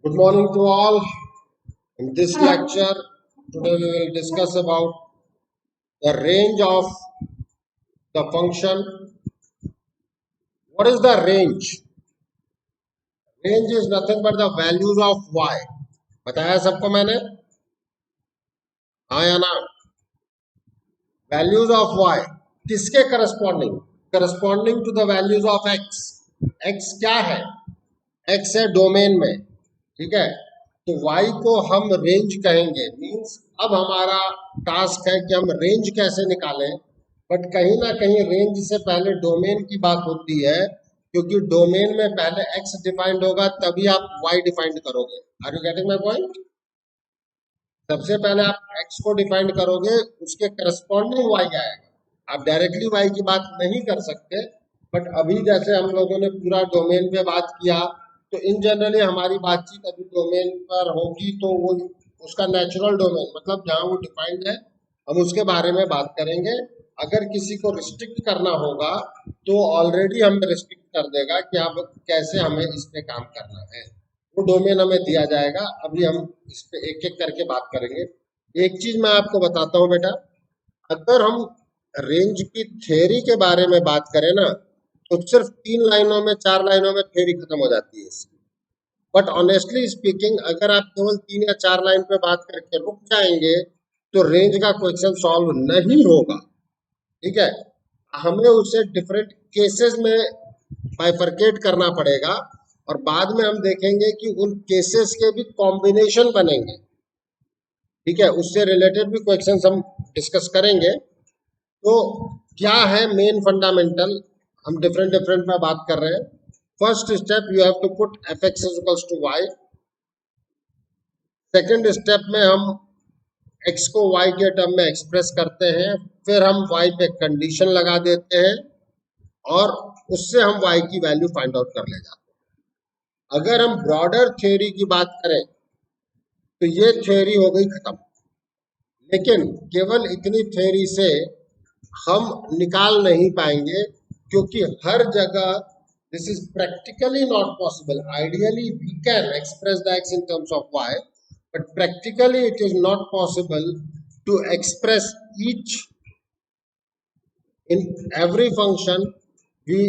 Good morning to all. In this lecture, today we will discuss about the range of the function. What is the range? Range is nothing but the values of y. बताया सबको मैंने? हाँ या ना? Values of y किसके corresponding? Corresponding to the values of x. x क्या है? x है डोमेन में, ठीक है? तो y को हम रेंज कहेंगे। मीन्स अब हमारा टास्क है कि हम रेंज कैसे निकालें, बट कहीं ना कहीं रेंज से पहले डोमेन की बात होती है, क्योंकि डोमेन में पहले x डिफाइंड होगा तभी आप y डिफाइंड करोगे। Are you getting my point? सबसे पहले आप x को डिफाइंड करोगे, उसके करस्पॉन्डिंग y आएगा। आप डायरेक्टली y की बात नहीं कर सकते, बट अभी जैसे हम लोगों ने पूरा डोमेन पे बात किया, तो इन जनरली हमारी बातचीत अभी डोमेन पर होगी, तो वो उसका नेचुरल डोमेन मतलब जहाँ वो डिफाइंड है हम उसके बारे में बात करेंगे। अगर किसी को रिस्ट्रिक्ट करना होगा तो ऑलरेडी हमें रिस्ट्रिक्ट कर देगा कि अब कैसे हमें इस पे काम करना है, वो डोमेन हमें दिया जाएगा। अभी हम इस पे एक एक करके बात करेंगे। एक चीज मैं आपको बताता हूँ बेटा, अगर हम रेंज की थ्योरी के बारे में बात करें ना, तो सिर्फ 3 लाइनों में 4 लाइनों में थ्योरी खत्म हो जाती है इसकी। बट ऑनेस्टली स्पीकिंग, अगर आप केवल 3 या 4 लाइन पे बात करके रुक जाएंगे तो रेंज का क्वेश्चन सॉल्व नहीं होगा, ठीक है? हमें उसे डिफरेंट केसेस में बाइफरकेट करना पड़ेगा, और बाद में हम देखेंगे कि उन केसेस के भी कॉम्बिनेशन बनेंगे, ठीक है? उससे रिलेटेड भी क्वेश्चंस हम डिस्कस करेंगे। तो क्या है मेन फंडामेंटल, हम डिफरेंट डिफरेंट में बात कर रहे हैं। First step, you have to put f x equals to y. Second step में हम x को y के टर्म में एक्सप्रेस करते हैं, फिर हम y पे कंडीशन लगा देते हैं और उससे हम y की वैल्यू फाइंड आउट कर ले जाते हैं। अगर हम ब्रॉडर थ्योरी की बात करें तो ये थ्योरी हो गई खत्म, लेकिन केवल इतनी थ्योरी से हम निकाल नहीं पाएंगे, क्योंकि हर जगह this is practically not possible. Ideally we can express the x in terms of y, but practically it is not possible to express each in every function. We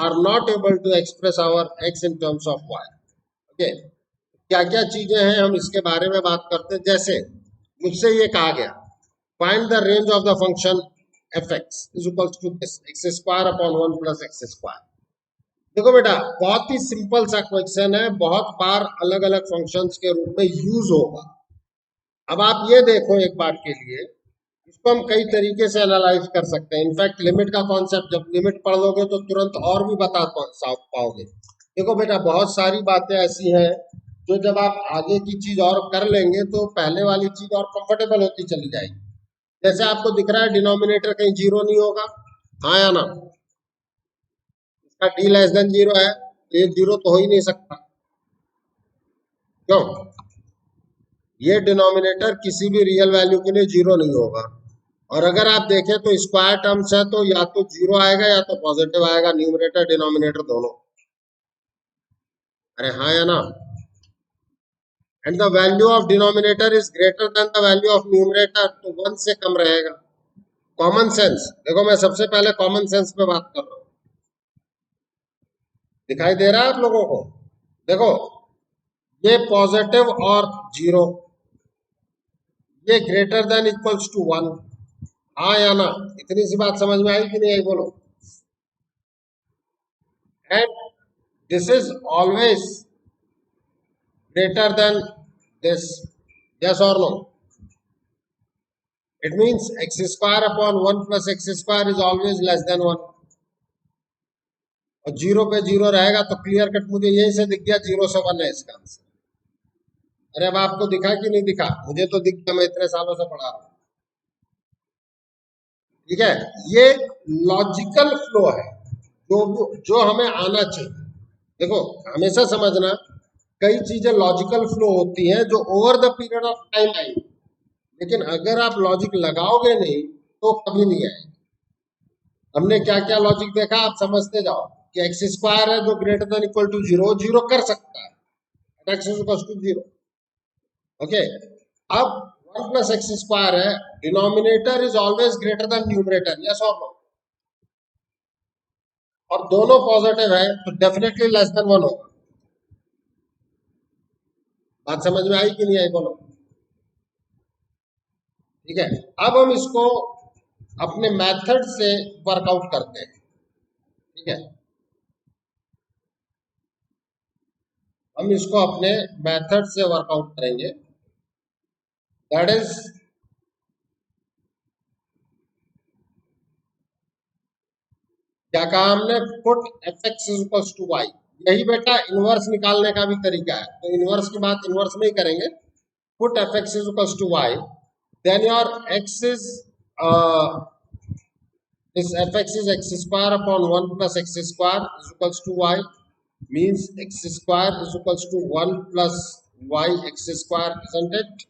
are not able to express our x in terms of y. Okay, क्या क्या चीजें हैं हम इसके बारे में बात करते हैं। जैसे मुझसे ये कहा गया, find the range of the function f x is equal to this x square upon 1 plus x square. देखो बेटा, बहुत ही सिंपल सा क्वेश्चन है, बहुत बार अलग अलग फंक्शंस के रूप में यूज होगा। अब आप ये देखो एक बार के लिए, इसको हम कई तरीके से एनालाइज कर सकते हैं। इनफैक्ट लिमिट का कॉन्सेप्ट जब लिमिट पढ़ लोगे तो तुरंत और भी बता पाओगे। देखो बेटा, बहुत सारी बातें ऐसी हैं जो जब आप आगे की चीज और कर लेंगे तो पहले वाली चीज और कंफर्टेबल होती चली जाएगी। जैसे आपको दिख रहा है डिनोमिनेटर कहीं जीरो नहीं होगा, हाँ या ना? इसका डी लेस देन जीरो है, ये जीरो तो हो ही नहीं सकता, क्यों? ये डिनोमिनेटर किसी भी रियल वैल्यू के लिए जीरो नहीं होगा। और अगर आप देखें तो स्क्वायर टर्म्स है तो या तो जीरो आएगा या तो पॉजिटिव आएगा, न्यूमरेटर डिनोमिनेटर दोनों। अरे हाँ या ना? And the value of denominator is greater then the value of numerator, तो 1 से कम रहेगा। कॉमन सेंस, देखो मैं सबसे पहले कॉमन सेंस पे बात कर रहा हूं। दिखाई दे रहा है आप लोगों को? देखो, ये पॉजिटिव और जीरो, ये ग्रेटर देन इक्वल्स टू 1, हाँ या ना? इतनी सी बात समझ में आई कि नहीं आई, बोलो? And this is always greater than this, yes or no? It means x square upon 1 plus x square is always less than 1, और जीरो पे जीरो रहेगा तो क्लियर कट मुझे यही से दिख गया, 0 से 1 है इसका आंसर। अरे अब आपको दिखा कि नहीं दिखा? मुझे तो दिख गया, मैं इतने सालों से पढ़ा रहा हूं, ठीक है? ये लॉजिकल फ्लो है जो हमें आना चाहिए। देखो हमेशा समझना, कई चीजें लॉजिकल फ्लो होती हैं जो over the period of time आएंगी, लेकिन अगर आप लॉजिक लगाओगे नहीं तो कभी नहीं आएगी। हमने क्या क्या लॉजिक देखा, आप समझते जाओ कि एक्स स्क्वायर है जो greater than equal to zero, zero कर सकता है। x is equal to 0। Okay, अब 1 प्लस एक्स स्क्वायर है, denominator is always greater than numerator, yes और नो, और दोनों पॉजिटिव है तो डेफिनेटली लेस देन 1 होगा। बात समझ में आई कि नहीं आई बोलो? ठीक है, अब हम इसको अपने मेथड से वर्कआउट करते हैं। ठीक है, हम इसको अपने मेथड से वर्कआउट करेंगे, दैट इज क्या कहा हमने, put f x is equal to y. यही बेटा इनवर्स निकालने का भी तरीका है, तो इनवर्स की बात इनवर्स में ही करेंगे। Put f x is equal to y, then your x is this fx is x square upon 1 plus x square is equals to y, means x square is equals to 1 plus y x square, isn't it?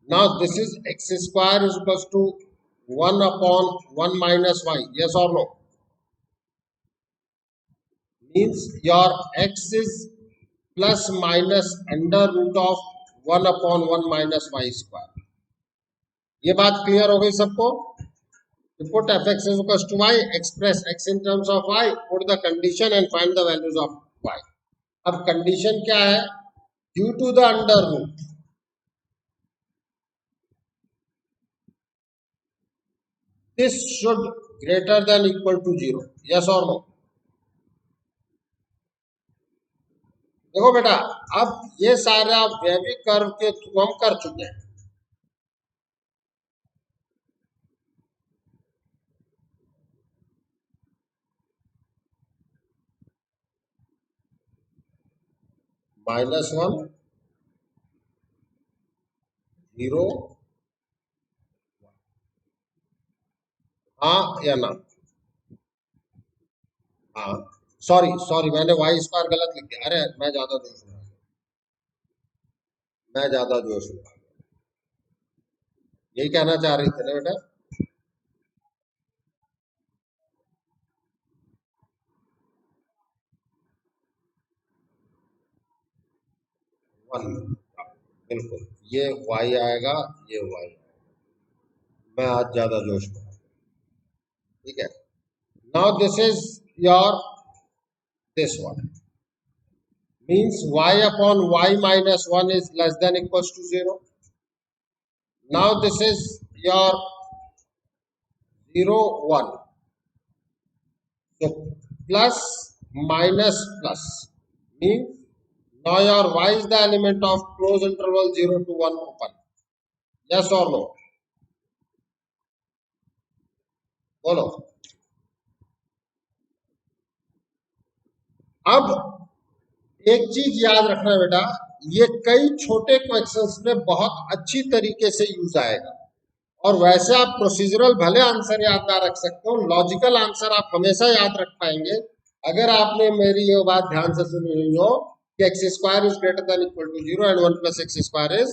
Now this is x square is equals to 1 upon 1 minus y, yes or no? Means your x is plus minus under root of 1 upon 1 minus y square. ये बात clear हो गई सबको? Put fx is equals to y, express x in terms of y, put the condition and find the values of y. अब condition क्या है? Due to the under root, this should greater than equal to 0, yes or no? देखो बेटा, अब ये सारा wavy curve के through हम कर चुके हैं। -1 0, हाँ या ना? हाँ, सॉरी सॉरी, मैंने वाई स्क्वायर गलत लिख दिया। अरे मैं ज्यादा जोश में, मैं ज्यादा जोश में, यही कहना चाह रही थी ना बेटा? वन, बिल्कुल, ये y आएगा, ये y आएगा। मैं आज ज्यादा जोश में। ठीक है, now this is your this one, means y upon y minus 1 is less than equals to 0. Now this is your 0 1, so plus minus plus means now your y is the element of closed interval 0 to 1 open, yes or no? बोलो। अब एक चीज याद रखना बेटा, ये कई छोटे क्वेश्चंस में बहुत अच्छी तरीके से यूज आएगा, और वैसे आप प्रोसीजरल भले आंसर याद ना रख सकते हो, लॉजिकल आंसर आप हमेशा याद रख पाएंगे अगर आपने मेरी ये बात ध्यान से सुनी हुई हो कि x square is greater than equal to 0 and 1 plus x square is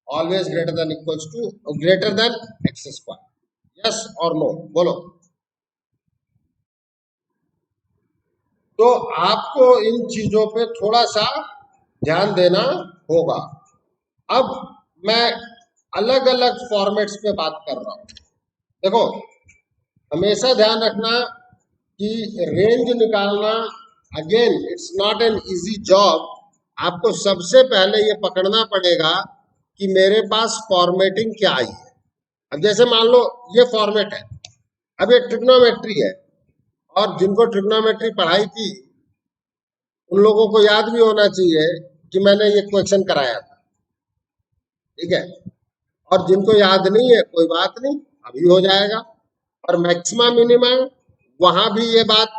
always greater than equals to greater than x square, yes और नो? बोलो। तो आपको इन चीजों पे थोड़ा सा ध्यान देना होगा। अब मैं अलग अलग फॉर्मेट्स पे बात कर रहा हूं। देखो, हमेशा ध्यान रखना कि रेंज निकालना, again it's not an easy job. आपको सबसे पहले ये पकड़ना पड़ेगा कि मेरे पास फॉर्मेटिंग क्या आई है। अब जैसे मान लो ये फॉर्मेट है, अब ये ट्रिग्नोमेट्री है, और जिनको ट्रिग्नोमेट्री पढ़ाई थी उन लोगों को याद भी होना चाहिए कि मैंने ये क्वेश्चन कराया था। ठीक है, और जिनको याद नहीं है कोई बात नहीं, अभी हो जाएगा। और मैक्सिमम मिनिमम, वहां भी ये बात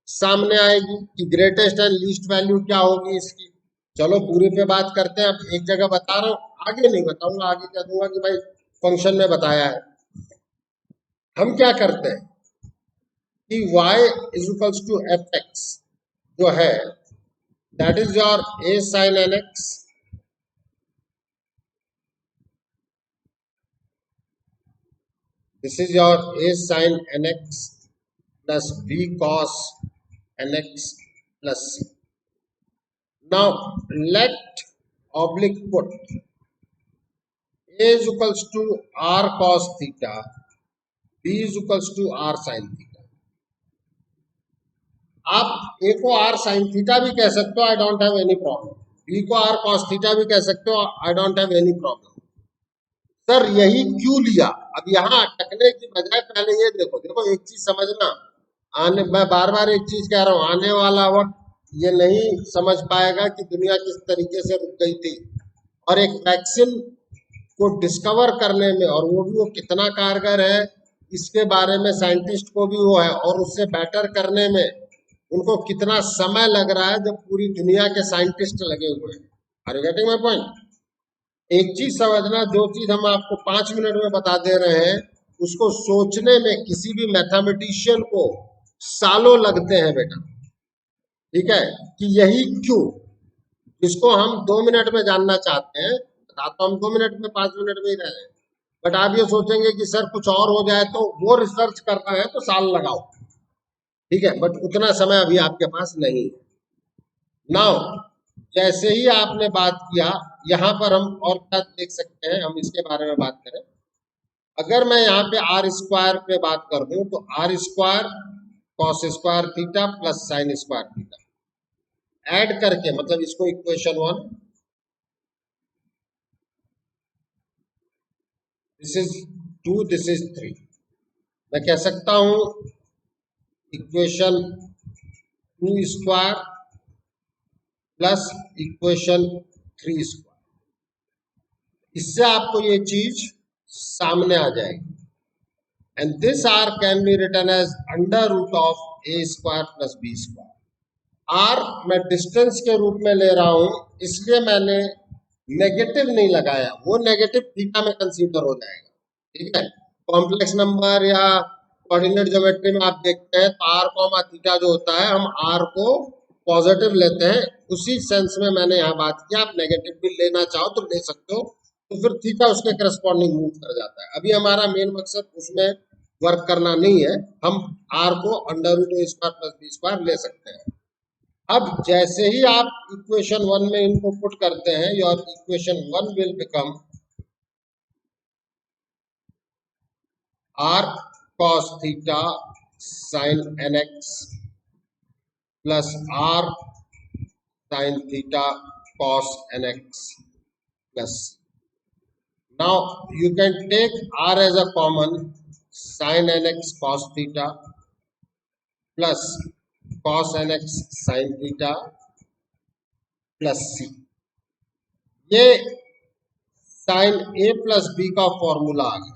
सामने आएगी कि ग्रेटेस्ट एंड लीस्ट वैल्यू क्या होगी इसकी। चलो पूरे पे बात करते हैं। अब एक जगह बता रहा हूँ, आगे नहीं बताऊंगा, आगे कह दूंगा कि भाई फंक्शन में बताया है। हम क्या करते हैं कि y is equals to f x जो है, that is your a sin nx this is your a sin nx plus b cos nx plus c. Now let oblique put A is equals to r cos theta, B is equals to r sin theta. आप A को r sin theta भी कह सकते हो, आई don't have any problem. B को r cos theta भी कह सकते हो, आई don't have any problem. Sir यही क्यों लिया? अब यहाँ अटकने की बजाय पहले ये देखो, देखो एक चीज समझना, आने मैं बार बार एक चीज कह रहा हूँ, आने वाला वक्त ये नहीं समझ पाएगा कि दुनिया किस तरीके से रुक गई थी, और एक वैक्सीन को डिस्कवर करने में, और वो भी वो कितना कारगर है इसके बारे में साइंटिस्ट को भी वो है, और उससे बेटर करने में उनको कितना समय लग रहा है, जब पूरी दुनिया के साइंटिस्ट लगे हुए हैं. Are you getting my point? एक चीज समझना, जो चीज हम आपको 5 मिनट में बता दे रहे हैं, उसको सोचने में किसी भी मैथमेटिशियन को सालों लगते हैं बेटा. ठीक है, कि यही क्यों, जिसको हम 2 मिनट में जानना चाहते हैं, तो हम 2 मिनट में 5 मिनट में ही रह रहे हैं, बट आप ये सोचेंगे कि सर कुछ और हो जाए, तो वो रिसर्च करना है तो साल लगाओ. ठीक है, बट उतना समय अभी आपके पास नहीं है. नाउ जैसे ही आपने बात किया, यहाँ पर हम और क्या देख सकते हैं, हम इसके बारे में बात करें. अगर मैं यहाँ पे आर स्क्वायर पे बात कर दूं, तो r square cos square theta plus sine square theta add करके, मतलब इसको equation 1, this is 2, this is 3, मैं कह सकता हूं equation 2 square plus equation 3 square. इससे आपको ये चीज सामने आ जाएगी. And this r can be written as under root of A square plus B square. R मैं डिस्टेंस के रूप में ले रहा हूं, इसलिए मैंने नेगेटिव नहीं लगाया, वो नेगेटिव थीटा में कंसीडर हो जाएगा. ठीक है, कॉम्प्लेक्स नंबर या कोऑर्डिनेट ज्योमेट्री में आप देखते हैं तो आर कॉमा थीटा जो होता है, हम आर को पॉजिटिव लेते हैं. उसी सेंस में मैंने यहाँ बात किया, आप नेगेटिव भी लेना चाहो तो ले सकते हो, तो फिर थीटा उसके करस्पॉन्डिंग मूव कर जाता है. अभी हमारा मेन मकसद उसमें वर्क करना नहीं है, हम आर को अंडर रूट ए स्क्वायर प्लस बी स्क्वायर ले सकते हैं. अब जैसे ही आप इक्वेशन 1 में इनको पुट करते हैं, your equation 1 will become r cos theta sin nx plus r sin theta cos nx plus. Now you can take r as a common, sin nx cos theta plus cos nx sin theta plus c. ये sin a plus b का formula आ गया.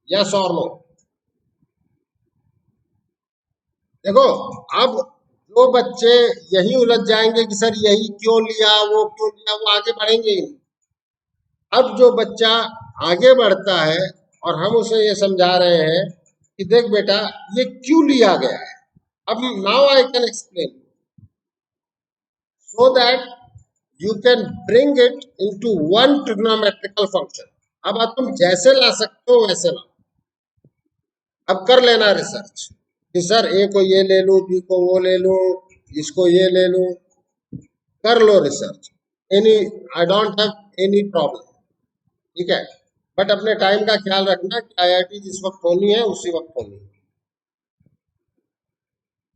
Yes और no? देखो, अब जो बच्चे यही उलझ जाएंगे कि सर यही क्यों लिया, वो क्यों लिया, वो आगे बढ़ेंगे ही नहीं. अब जो बच्चा आगे बढ़ता है और हम उसे ये समझा रहे हैं कि देख बेटा ये क्यों लिया गया है, अब now I can explain so that you can bring it into one trigonometrical function. अब तुम जैसे ला सकते हो वैसे ला. अब कर लेना रिसर्च कि सर ए को ये ले लूं, बी को वो ले लूं, इसको ये ले लूं, कर लो research. Any, I don't have any problem. ठीक है, बट अपने टाइम का ख्याल रखना कि आईआईटी जिस वक्त होनी है उसी वक्त होनी है.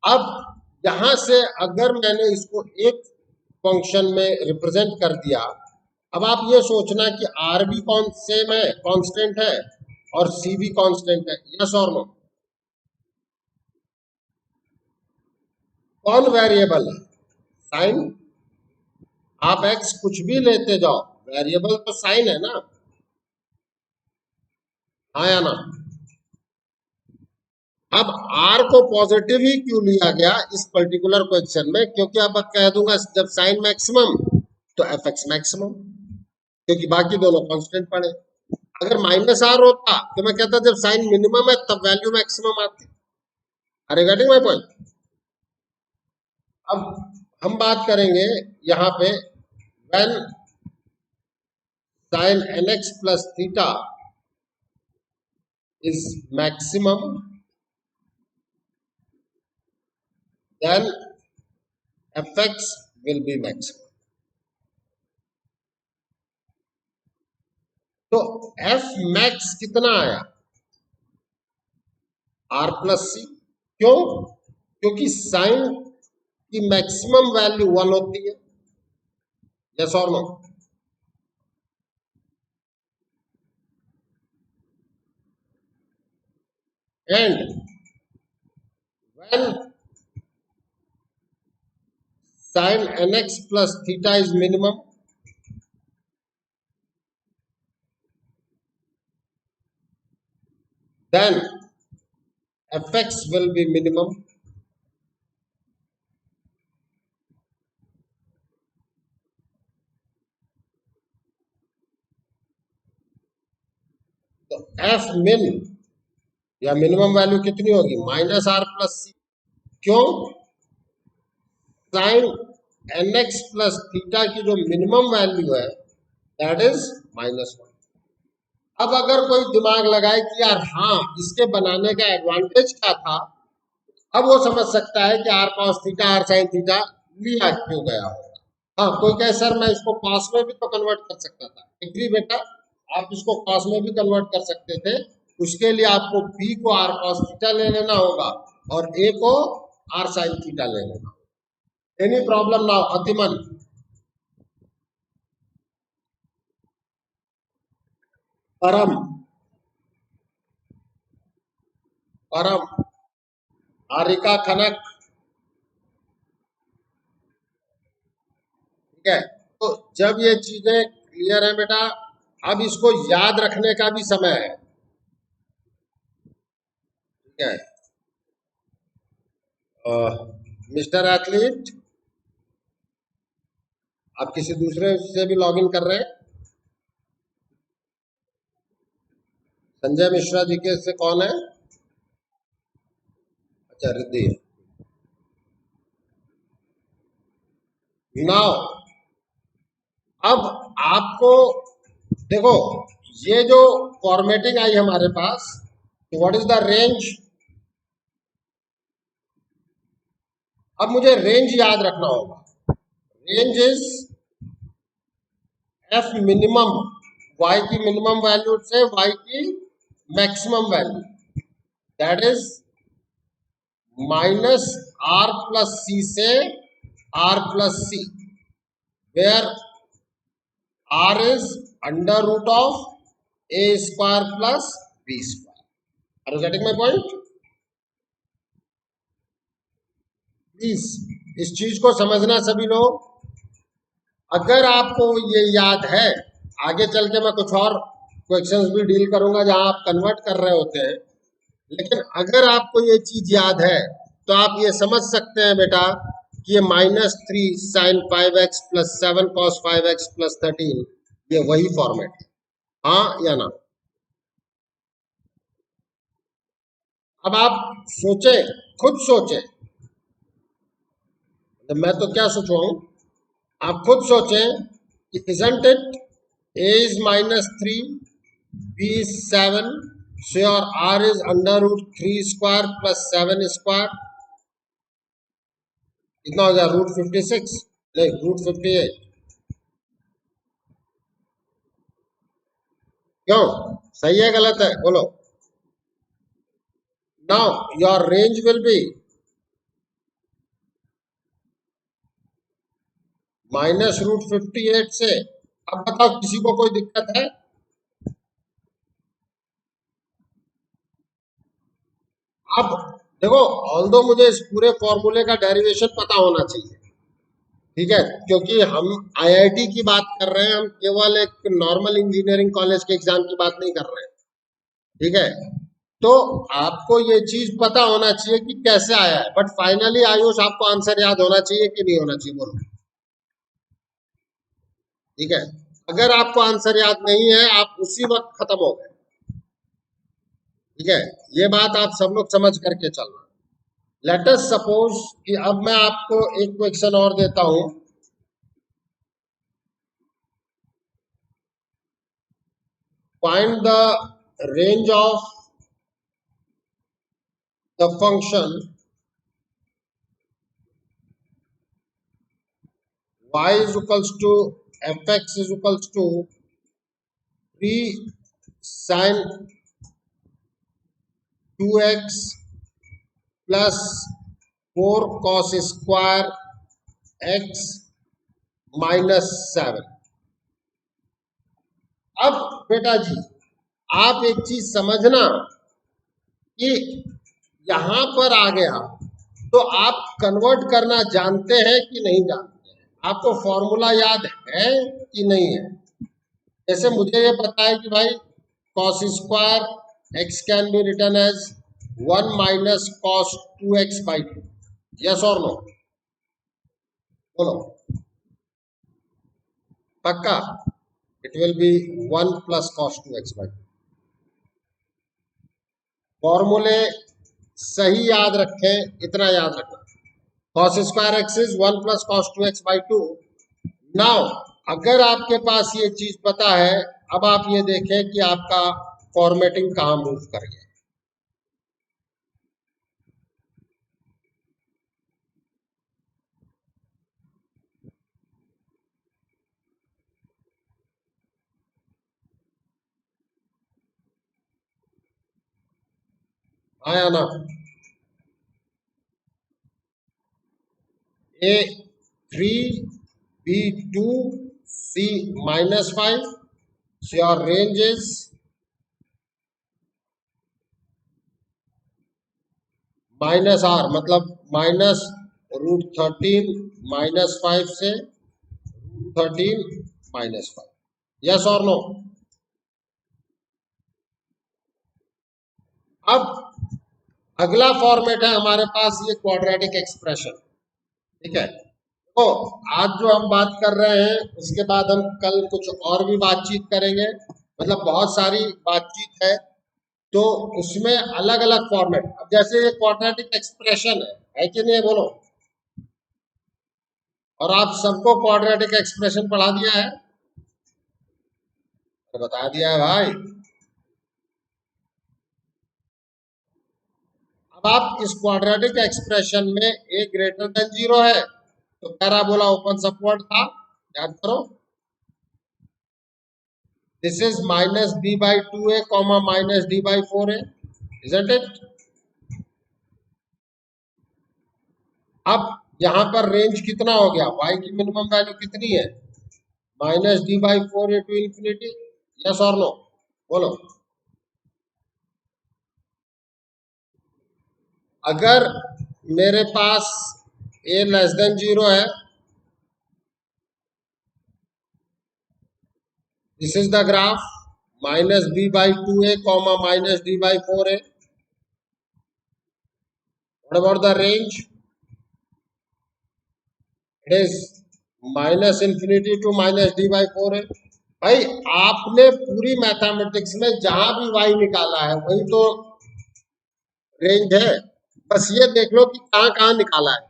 अब यहां से अगर मैंने इसको एक फंक्शन में रिप्रेजेंट कर दिया, अब आप ये सोचना कि आर भी कौन सेम है, कांस्टेंट है, और सी भी कांस्टेंट है. यस और नो? कौन वेरिएबल है? साइन. आप एक्स कुछ भी लेते जाओ, वेरिएबल तो साइन है ना. हाँ या ना? अब आर को पॉजिटिव ही क्यों लिया गया इस पर्टिकुलर क्वेश्चन में? क्योंकि अब कह दूंगा जब साइन मैक्सिमम तो एफ एक्स मैक्सिमम, क्योंकि बाकी दोनों कांस्टेंट पड़े. अगर माइनस आर होता तो मैं कहता जब साइन मिनिमम है तब वैल्यू मैक्सिमम आती. Are you getting my point? अब हम बात करेंगे यहाँ पे when sine nx plus theta is maximum, then fx will be maximum. तो एफ मैक्स कितना आया? R plus c. क्यों? क्योंकि साइन की मैक्सिमम वैल्यू 1 होती है। यस और no? And when sin nx plus theta is minimum, then fx will be minimum. तो एफ मिन या मिनिमम वैल्यू कितनी होगी? Minus R plus c. क्यों? साइन nx प्लस थीटा की जो मिनिमम वैल्यू है दैट इज -1। अब अगर कोई दिमाग लगाए कि यार हाँ इसके बनाने का एडवांटेज क्या था, अब वो समझ सकता है कि r cos theta r sine theta लिया क्यों गया होगा। हाँ, कोई कहे सर मैं इसको कॉस में भी तो कन्वर्ट कर सकता था। एग्री बेटा, आप इसको कॉस में भी कन्वर्ट कर सकते थे। उसके लिए आपको बी को आर कॉस थीटा ले लेना होगा और ए को आर साइन थीटा ले लेना। Any problem now Atiman? Param Param Harika खनक। ठीक है, तो जब ये चीजें क्लियर है बेटा, अब इसको याद रखने का भी समय है। ठीक है, मिस्टर एथलीट, आप किसी दूसरे से भी लॉग इन कर रहे हैं? संजय मिश्रा जी के से कौन है? अच्छा, रिद्धि। नाउ अब आपको देखो, ये जो फॉर्मेटिंग आई हमारे पास, व्हाट इज द रेंज? अब मुझे रेंज याद रखना होगा। Range is F minimum, Y की मिनिमम वैल्यू से वाई की maximum value, that is minus R plus C से R plus C, where R is under root of A square plus B square. R you getting my point? Please इस चीज को समझना सभी लोग। अगर आपको ये याद है, आगे चल के मैं कुछ और क्वेश्चंस भी डील करूंगा जहां आप कन्वर्ट कर रहे होते हैं, लेकिन अगर आपको ये चीज याद है तो आप ये समझ सकते हैं बेटा कि ये -3 sin 5x plus 7 cos 5x plus 13 ये वही फॉर्मेट है। हाँ या ना? अब आप सोचे, खुद सोचे, मैं तो क्या सोचूं, आप खुद सोचें कि isn't it a is -3, b is 7, so your r is under root 3 square plus 7 square, कितना हो गया? रूट 56, नहीं रूट 58। क्यों? सही है गलत है? बोलो। Now your range will B -√58 से। अब बताओ किसी को कोई दिक्कत है? अब देखो, ऑल्दो मुझे इस पूरे फॉर्मूले का डेरिवेशन पता होना चाहिए, ठीक है, क्योंकि हम आईआईटी की बात कर रहे हैं, हम केवल एक नॉर्मल इंजीनियरिंग कॉलेज के एग्जाम की बात नहीं कर रहे हैं। ठीक है, तो आपको ये चीज पता होना चाहिए कि कैसे आया है, बट फाइनली आयुष आपको आंसर याद होना चाहिए कि नहीं होना चाहिए? बोलो। ठीक है, अगर आपको आंसर याद नहीं है आप उसी वक्त खत्म हो गए। ठीक है, ये बात आप सब लोग समझ करके चलना। लेट अस सपोज कि अब मैं आपको एक क्वेश्चन और देता हूं। Find the range of the function y is equals to fx is equals to 3 sin 2x plus 4 cos square x minus 7। अब बेटा जी आप एक चीज समझना कि यहां पर आ गया तो आप कन्वर्ट करना जानते हैं कि नहीं जानते हैं, आपको फॉर्मूला याद है कि नहीं है। जैसे मुझे ये पता है कि भाई cos square x can be written as 1 minus cos 2x by 2। Yes और नो? बोलो पक्का? It will be 1 plus cos 2x by 2। फॉर्मूले सही याद रखें, इतना याद रखना, cos square x is 1 plus cos 2x by 2। Now अगर आपके पास ये चीज पता है, अब आप ये देखें कि आपका फॉर्मेटिंग कहाँ मूव कर गया। आया ना? A 3, B 2, C minus 5। So your range is minus r, मतलब माइनस √13 माइनस 5 से √13 माइनस 5। यस और नो? अब अगला फॉर्मेट है हमारे पास ये क्वाड्रेटिक एक्सप्रेशन। ठीक है, तो आज जो हम बात कर रहे हैं उसके बाद हम कल कुछ और भी बातचीत करेंगे, मतलब बहुत सारी बातचीत है, तो उसमें अलग अलग फॉर्मेट। अब जैसे ये क्वाड्रेटिक एक्सप्रेशन है कि नहीं, बोलो? और आप सबको क्वाड्रेटिक एक्सप्रेशन पढ़ा दिया है? तो बता दिया है भाई। अब आप इस क्वाड्रेटिक एक्सप्रेशन में a ग्रेटर देन 0 है, तो पैराबोला ओपन अपवर्ड था, याद करो। This is minus b by 2a comma minus d by 4a, isn't it? अब यहां पर रेंज कितना हो गया? y की मिनिमम वैल्यू कितनी है? Minus d by 4a to infinity. Yes और नो? बोलो। अगर मेरे पास a लेस देन 0 है, this is the graph, minus b by 2a comma minus d by 4a। What about the range? It is minus infinity to minus d by 4a। भाई आपने पूरी mathematics में जहां भी y निकाला है वही तो रेंज है, बस ये देख लो कि कहां कहां निकाला है।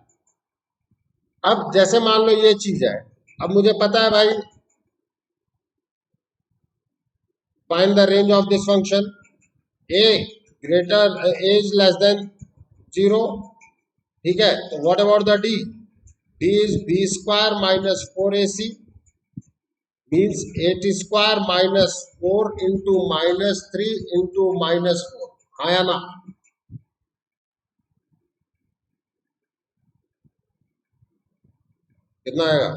अब जैसे मान लो ये चीज है, अब मुझे पता है भाई find the range of this function, a greater a is less than 0। ठीक है, तो what about the d? d is b square minus 4ac means 8 square minus 4 into minus 3 into minus 4। हाँ या ना? कितना आएगा?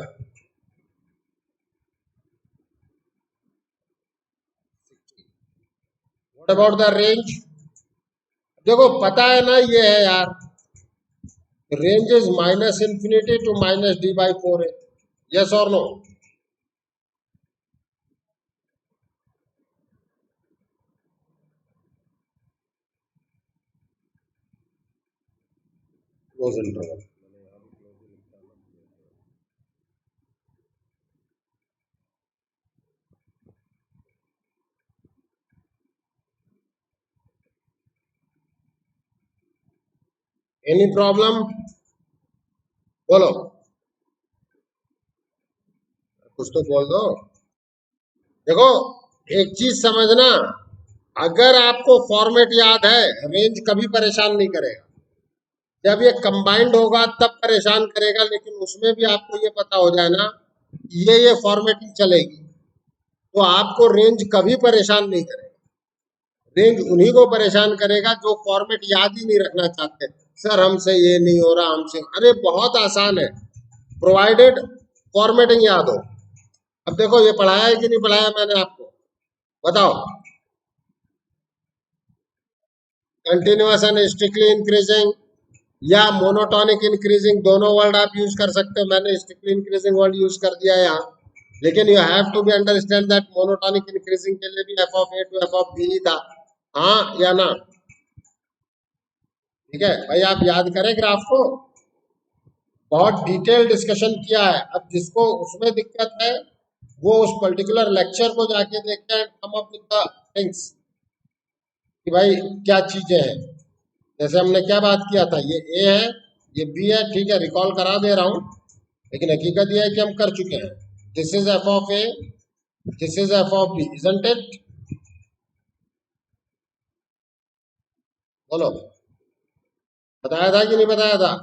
What about the range? देखो पता है ना, ये है यार, range is minus infinity to minus d by 4 है। यस और no? Close interval. Any problem? बोलो, कुछ तो बोल दो। देखो एक चीज समझना, अगर आपको फॉर्मेट याद है, रेंज कभी परेशान नहीं करेगा। जब ये कंबाइंड होगा तब परेशान करेगा, लेकिन उसमें भी आपको ये पता हो जाए ना ये फॉर्मेटिंग चलेगी, तो आपको रेंज कभी परेशान नहीं करेगा। रेंज उन्हीं को परेशान करेगा जो फॉर्मेट याद ही नहीं रखना चाहते। सर हमसे ये नहीं हो रहा, हमसे, अरे बहुत आसान है, प्रोवाइडेड फॉर्मेटिंग याद हो। अब देखो ये पढ़ाया है कि नहीं पढ़ाया मैंने आपको, बताओ। कंटिन्यूअस एंड स्ट्रिक्टली इंक्रीजिंग या मोनोटोनिक इंक्रीजिंग, दोनों वर्ड आप यूज कर सकते हो। मैंने स्ट्रिक्टली इंक्रीजिंग वर्ड यूज कर दिया है यहाँ, लेकिन you have to be understand that monotonic increasing के लिए भी F of A to F of B ही था, हाँ या ना? ठीक है भाई, आप याद करें ग्राफ को, बहुत डिटेल डिस्कशन किया है। अब जिसको उसमें दिक्कत है वो उस पर्टिकुलर लेक्चर को जाके देखते हैं, come up with the things कि भाई क्या चीजें हैं। जैसे हमने क्या बात किया था, ये ए है, ये बी है, ठीक है, रिकॉल करा दे रहा हूं, लेकिन हकीकत ये है कि हम कर चुके हैं। This is f of a, this is f of b, isn't it? बोलो, बताया था कि नहीं बताया था?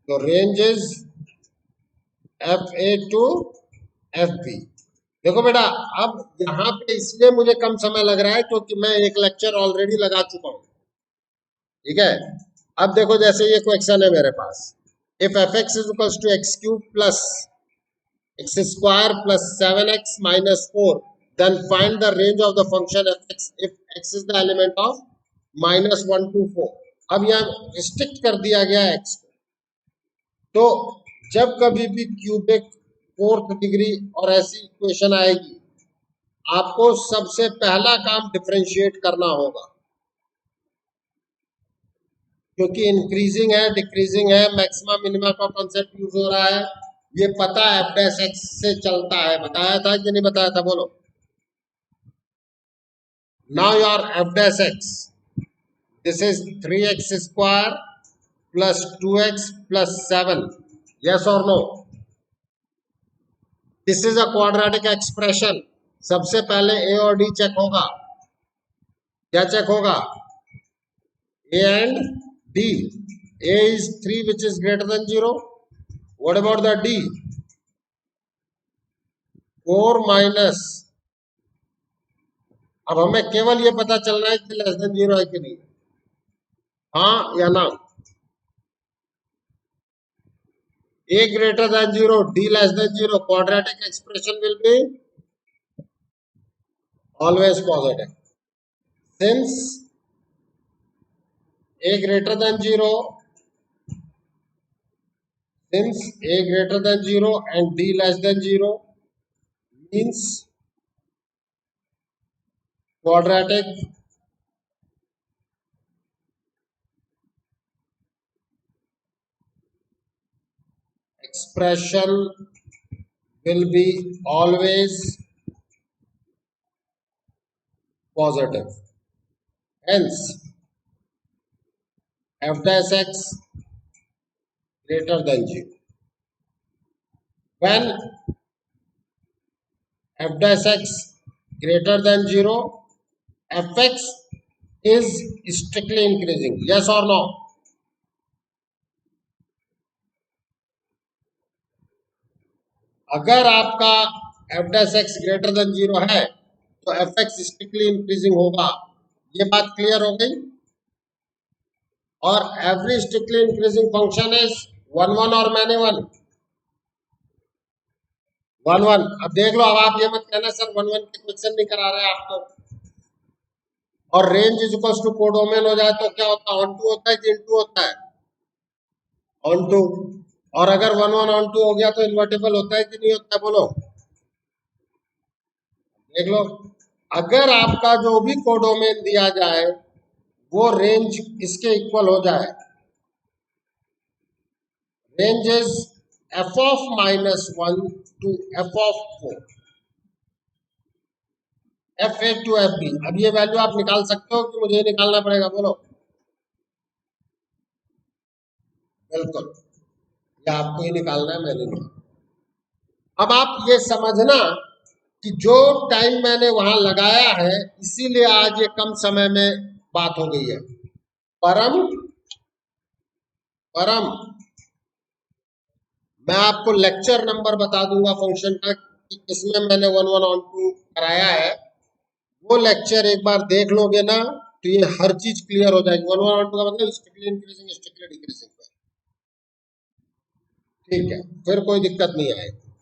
तो range is f a to f b. देखो बेटा, अब यहाँ पे इसलिए मुझे कम समय लग रहा है क्योंकि मैं एक लेक्चर ऑलरेडी लगा चुका हूं, ठीक है। अब देखो, जैसे ये क्वेश्चन है मेरे पास, if F x is equal to X cube plus x square plus 7x minus 4, then find the range of the function fx if x is the element of -1 to 4। अब यहाँ रिस्ट्रिक्ट कर दिया गया है x को, तो जब कभी भी क्यूबिक, फोर्थ डिग्री और ऐसी इक्वेशन आएगी, आपको सबसे पहला काम डिफरेंशिएट करना होगा, क्योंकि इंक्रीजिंग है, डिक्रीजिंग है, मैक्सिमा मिनिमा का कॉन्सेप्ट यूज हो रहा है, ये पता है एफ डैश एक्स से चलता है। बताया था कि नहीं बताया था, बोलो। Now your F dash X, this is 3x square plus 2x plus 7, yes और no? This is a quadratic expression. सबसे पहले ए और डी चेक होगा। क्या चेक होगा? A and D. A is 3 which is greater than 0. What about the D? 4 minus, अब हमें केवल ये पता चलना है कि लेस देन 0 है कि नहीं, हाँ या ना? A greater than 0, D less than 0, quadratic expression will be always positive. Since A greater than 0, since A greater than 0 and D less than 0 means quadratic expression will be always positive. Hence, f dash x greater than 0. When f dash x greater than 0, fx is strictly increasing. Yes or no? अगर आपका f dash x greater than 0 है तो fx strictly increasing होगा। ये बात clear हो गई? और every strictly increasing function is 1 1 और मैंने 1 1 1। अब देख लो, अब आप ये मत कहना सर 1 1 के क्वेश्चन नहीं करा रहे आप तो। और range is equal to codomain हो जाए तो क्या होता है? ऑन टू होता है कि इनटू होता है? Onto. और अगर 1 1 ऑन टू हो गया तो इन्वर्टेबल होता है कि नहीं होता है, बोलो। देख लो, अगर आपका जो भी कोडोमेन दिया जाए वो रेंज इसके इक्वल हो जाए, range is f of -1 to f of 4, f a to f b। अब ये वैल्यू आप निकाल सकते हो कि मुझे निकालना पड़ेगा, बोलो। बिल्कुल, ये आपको ही निकालना है, मैंने नहीं। अब आप ये समझना कि जो टाइम मैंने वहां लगाया है इसीलिए आज ये कम समय में बात हो गई है। परम परम मैं आपको लेक्चर नंबर बता दूंगा फंक्शन का कि इसमें मैंने 11 on 2 कराया है। वो लेक्चर एक बार देख लोगे ना तो ये हर चीज क्लियर हो जाएगी। 11 on 2 का मतलब स्ट्रिक्टली इंक्रीजिंग स्ट्रिक्टली डिक्रीजिंग पे, ठीक है, फिर कोई दिक्कत नहीं आएगी।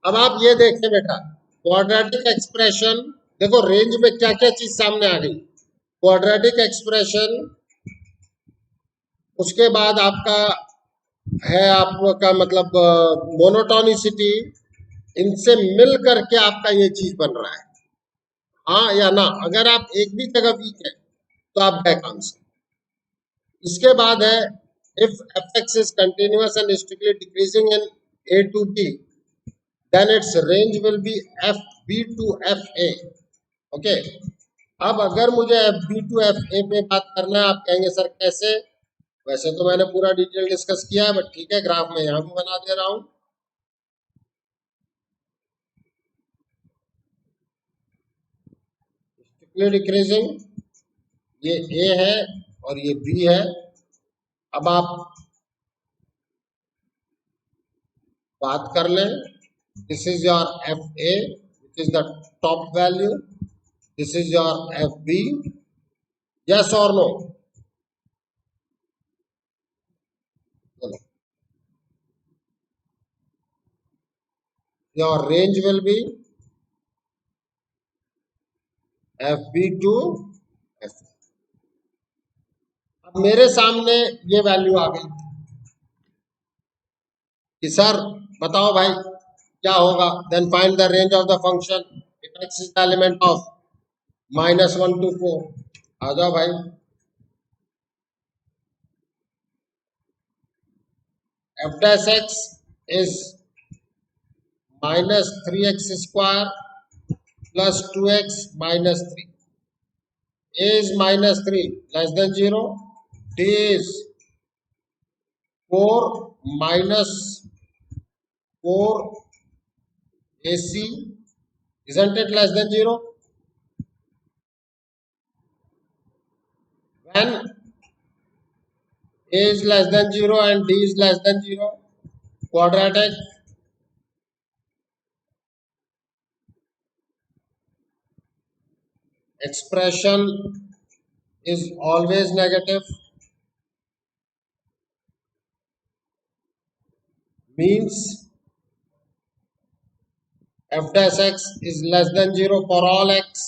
अब आप ये देखें बेटा, क्वाड्रेटिक एक्सप्रेशन देखो, रेंज में क्या क्या चीज सामने आ गई। क्वाड्रेटिक एक्सप्रेशन, उसके बाद आपका है आपका मतलब मोनोटोनिसिटी, इनसे मिल करके आपका ये चीज बन रहा है, हाँ या ना। अगर आप एक भी जगह वीक है तो आप बैक आंसर। इसके बाद है if fx is continuous and strictly decreasing in a to b, then its range will be fb to fa, okay. अब अगर मुझे fb to fa पे बात करना है, आप कहेंगे सर कैसे? वैसे तो मैंने पूरा डिटेल डिस्कस किया है, बट ठीक है, ग्राफ में यहां भी बना दे रहा हूं। स्ट्रिक्टली डिक्रीजिंग ये ए है और ये बी है। अब आप बात कर लें, this is your F A which is the top value, this is your F B, yes और no? Your range will be F B to F. अब मेरे सामने ये वैल्यू आ गई कि सर बताओ भाई क्या होगा, then find the range of the function if x is the element of -1 to 4। आ जाओ भाई, f dash x is -3x² plus 2x minus 3. A is -3 less than 0. D is 4 minus 4 AC, isn't it less than 0? When A is less than 0 and D is less than 0, quadratic expression is always negative, means f dash x is less than 0 for all x.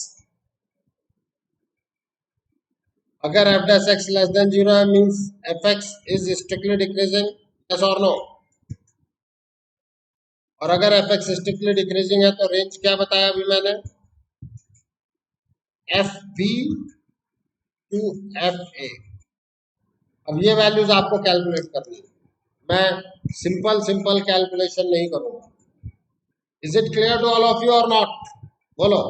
अगर f dash x less than 0 है means fx is strictly decreasing, yes or no? और अगर fx strictly decreasing है तो range क्या बताया अभी मैंने, fb to fa। अब ये वैल्यूज आपको कैलकुलेट करनी है, मैं सिंपल कैलकुलेशन नहीं करूंगा। Is it clear to all of you और नॉट? बोलो।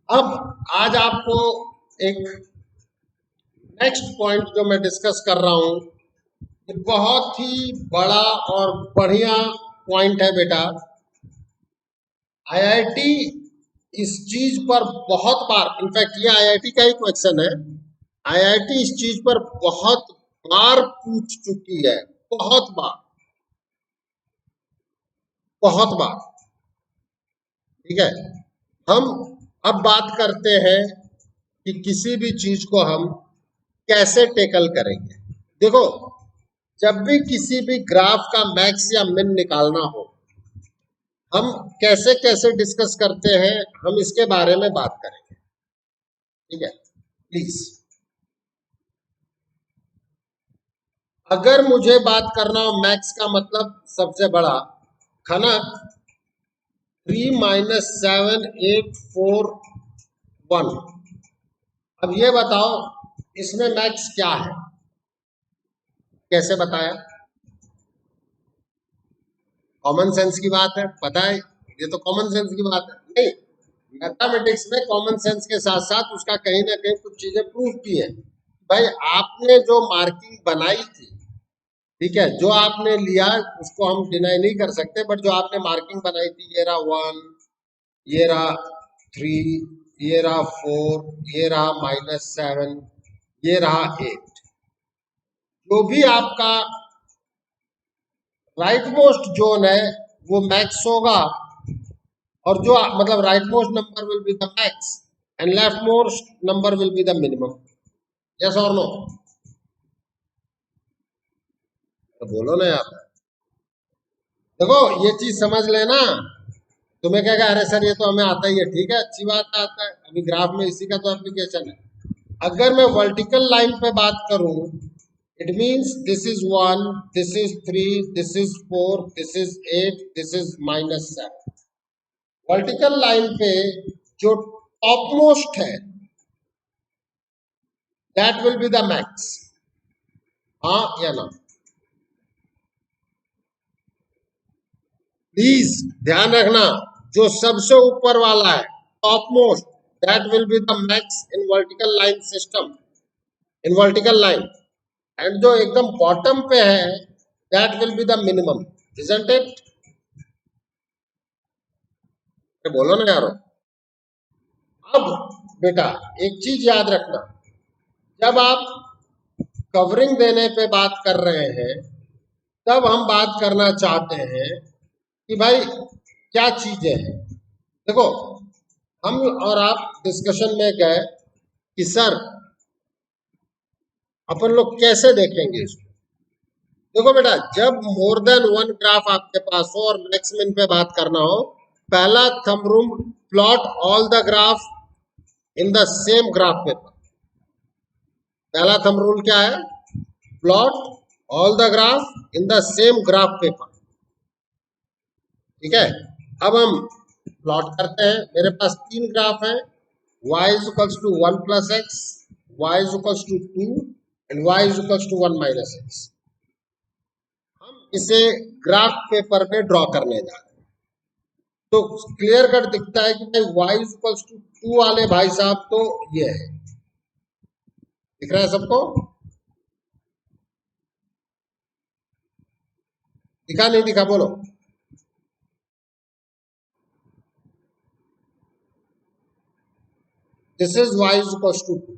अब आज आपको एक नेक्स्ट पॉइंट जो मैं डिस्कस कर रहा हूं, ये बहुत ही बड़ा और बढ़िया पॉइंट है बेटा। आईआईटी इस चीज पर बहुत बार, इनफैक्ट ये आईआईटी का ही क्वेश्चन है, आईआईटी इस चीज पर बहुत बार पूछ चुकी है, बहुत बार, बहुत बार, ठीक है। हम अब बात करते हैं कि किसी भी चीज को हम कैसे टेकल करेंगे। देखो, जब भी किसी भी ग्राफ का मैक्स या मिन निकालना हो, हम कैसे कैसे डिस्कस करते हैं, हम इसके बारे में बात करेंगे, ठीक है। प्लीज, अगर मुझे बात करना हो मैक्स का मतलब सबसे बड़ा खनक 3 - 7 8 4 1। अब ये बताओ इसमें मैक्स क्या है, कैसे बताया? कॉमन सेंस की बात है, पता है, ये तो कॉमन सेंस की बात है। नहीं, मैथमेटिक्स में कॉमन सेंस के साथ साथ उसका कहीं ना कहीं कुछ चीजें प्रूव की है। भाई आपने जो मार्किंग बनाई थी, ठीक है, जो आपने लिया उसको हम डिनाई नहीं कर सकते, बट जो आपने मार्किंग बनाई थी, ये रहा 1, ये रहा 3, ये रहा 4, ये रहा -7, ये रहा 8। जो भी आपका राइट मोस्ट जोन है वो मैक्स होगा, और जो मतलब right most number will be the max and left most number will be the minimum. Yes और नो? तो बोलो ना यार। देखो ये चीज समझ लेना। तुम्हें क्या कहा, अरे सर ये तो हमें आता ही है, ठीक है, अच्छी बात है, आता है, अभी ग्राफ में इसी का तो एप्लीकेशन है। अगर मैं वर्टिकल लाइन पे बात करूं, it means this is 1, this is 3, this is 4, this is 8, this is -7। Vertical line पे जो टॉप मोस्ट है that will be the max. हाँ या ना? प्लीज ध्यान रखना, जो सबसे ऊपर वाला है top most, that will be the max in vertical line system, in vertical line. And जो एकदम बॉटम पे है that will be the minimum, isn't it? बोलो ना यारो। अब बेटा एक चीज याद रखना, जब आप कवरिंग देने पे बात कर रहे हैं तब हम बात करना चाहते हैं कि भाई क्या चीजें हैं। देखो हम और आप डिस्कशन में गए कि सर अपन लोग कैसे देखेंगे इसको। देखो बेटा, जब मोर देन वन ग्राफ आपके पास हो और मैक्स मिन पे बात करना हो, पहला thumb rule, plot all the graph in the same graph paper. पहला थंब रूल क्या है? Plot all the graph in the same graph paper. ठीक है, अब हम प्लॉट करते हैं। मेरे पास 3 ग्राफ है, y is equals to 1 plus x, y is equals to 2 and y is equals to 1 minus x. हम इसे ग्राफ पेपर पे ड्रॉ करने जा रहे हैं। तो क्लियर कट दिखता है कि भाई y इज इक्वल्स टू 2 वाले भाई साहब तो ये है, दिख रहा है सबको? दिखा नहीं दिखा बोलो? This is y is equals to 2।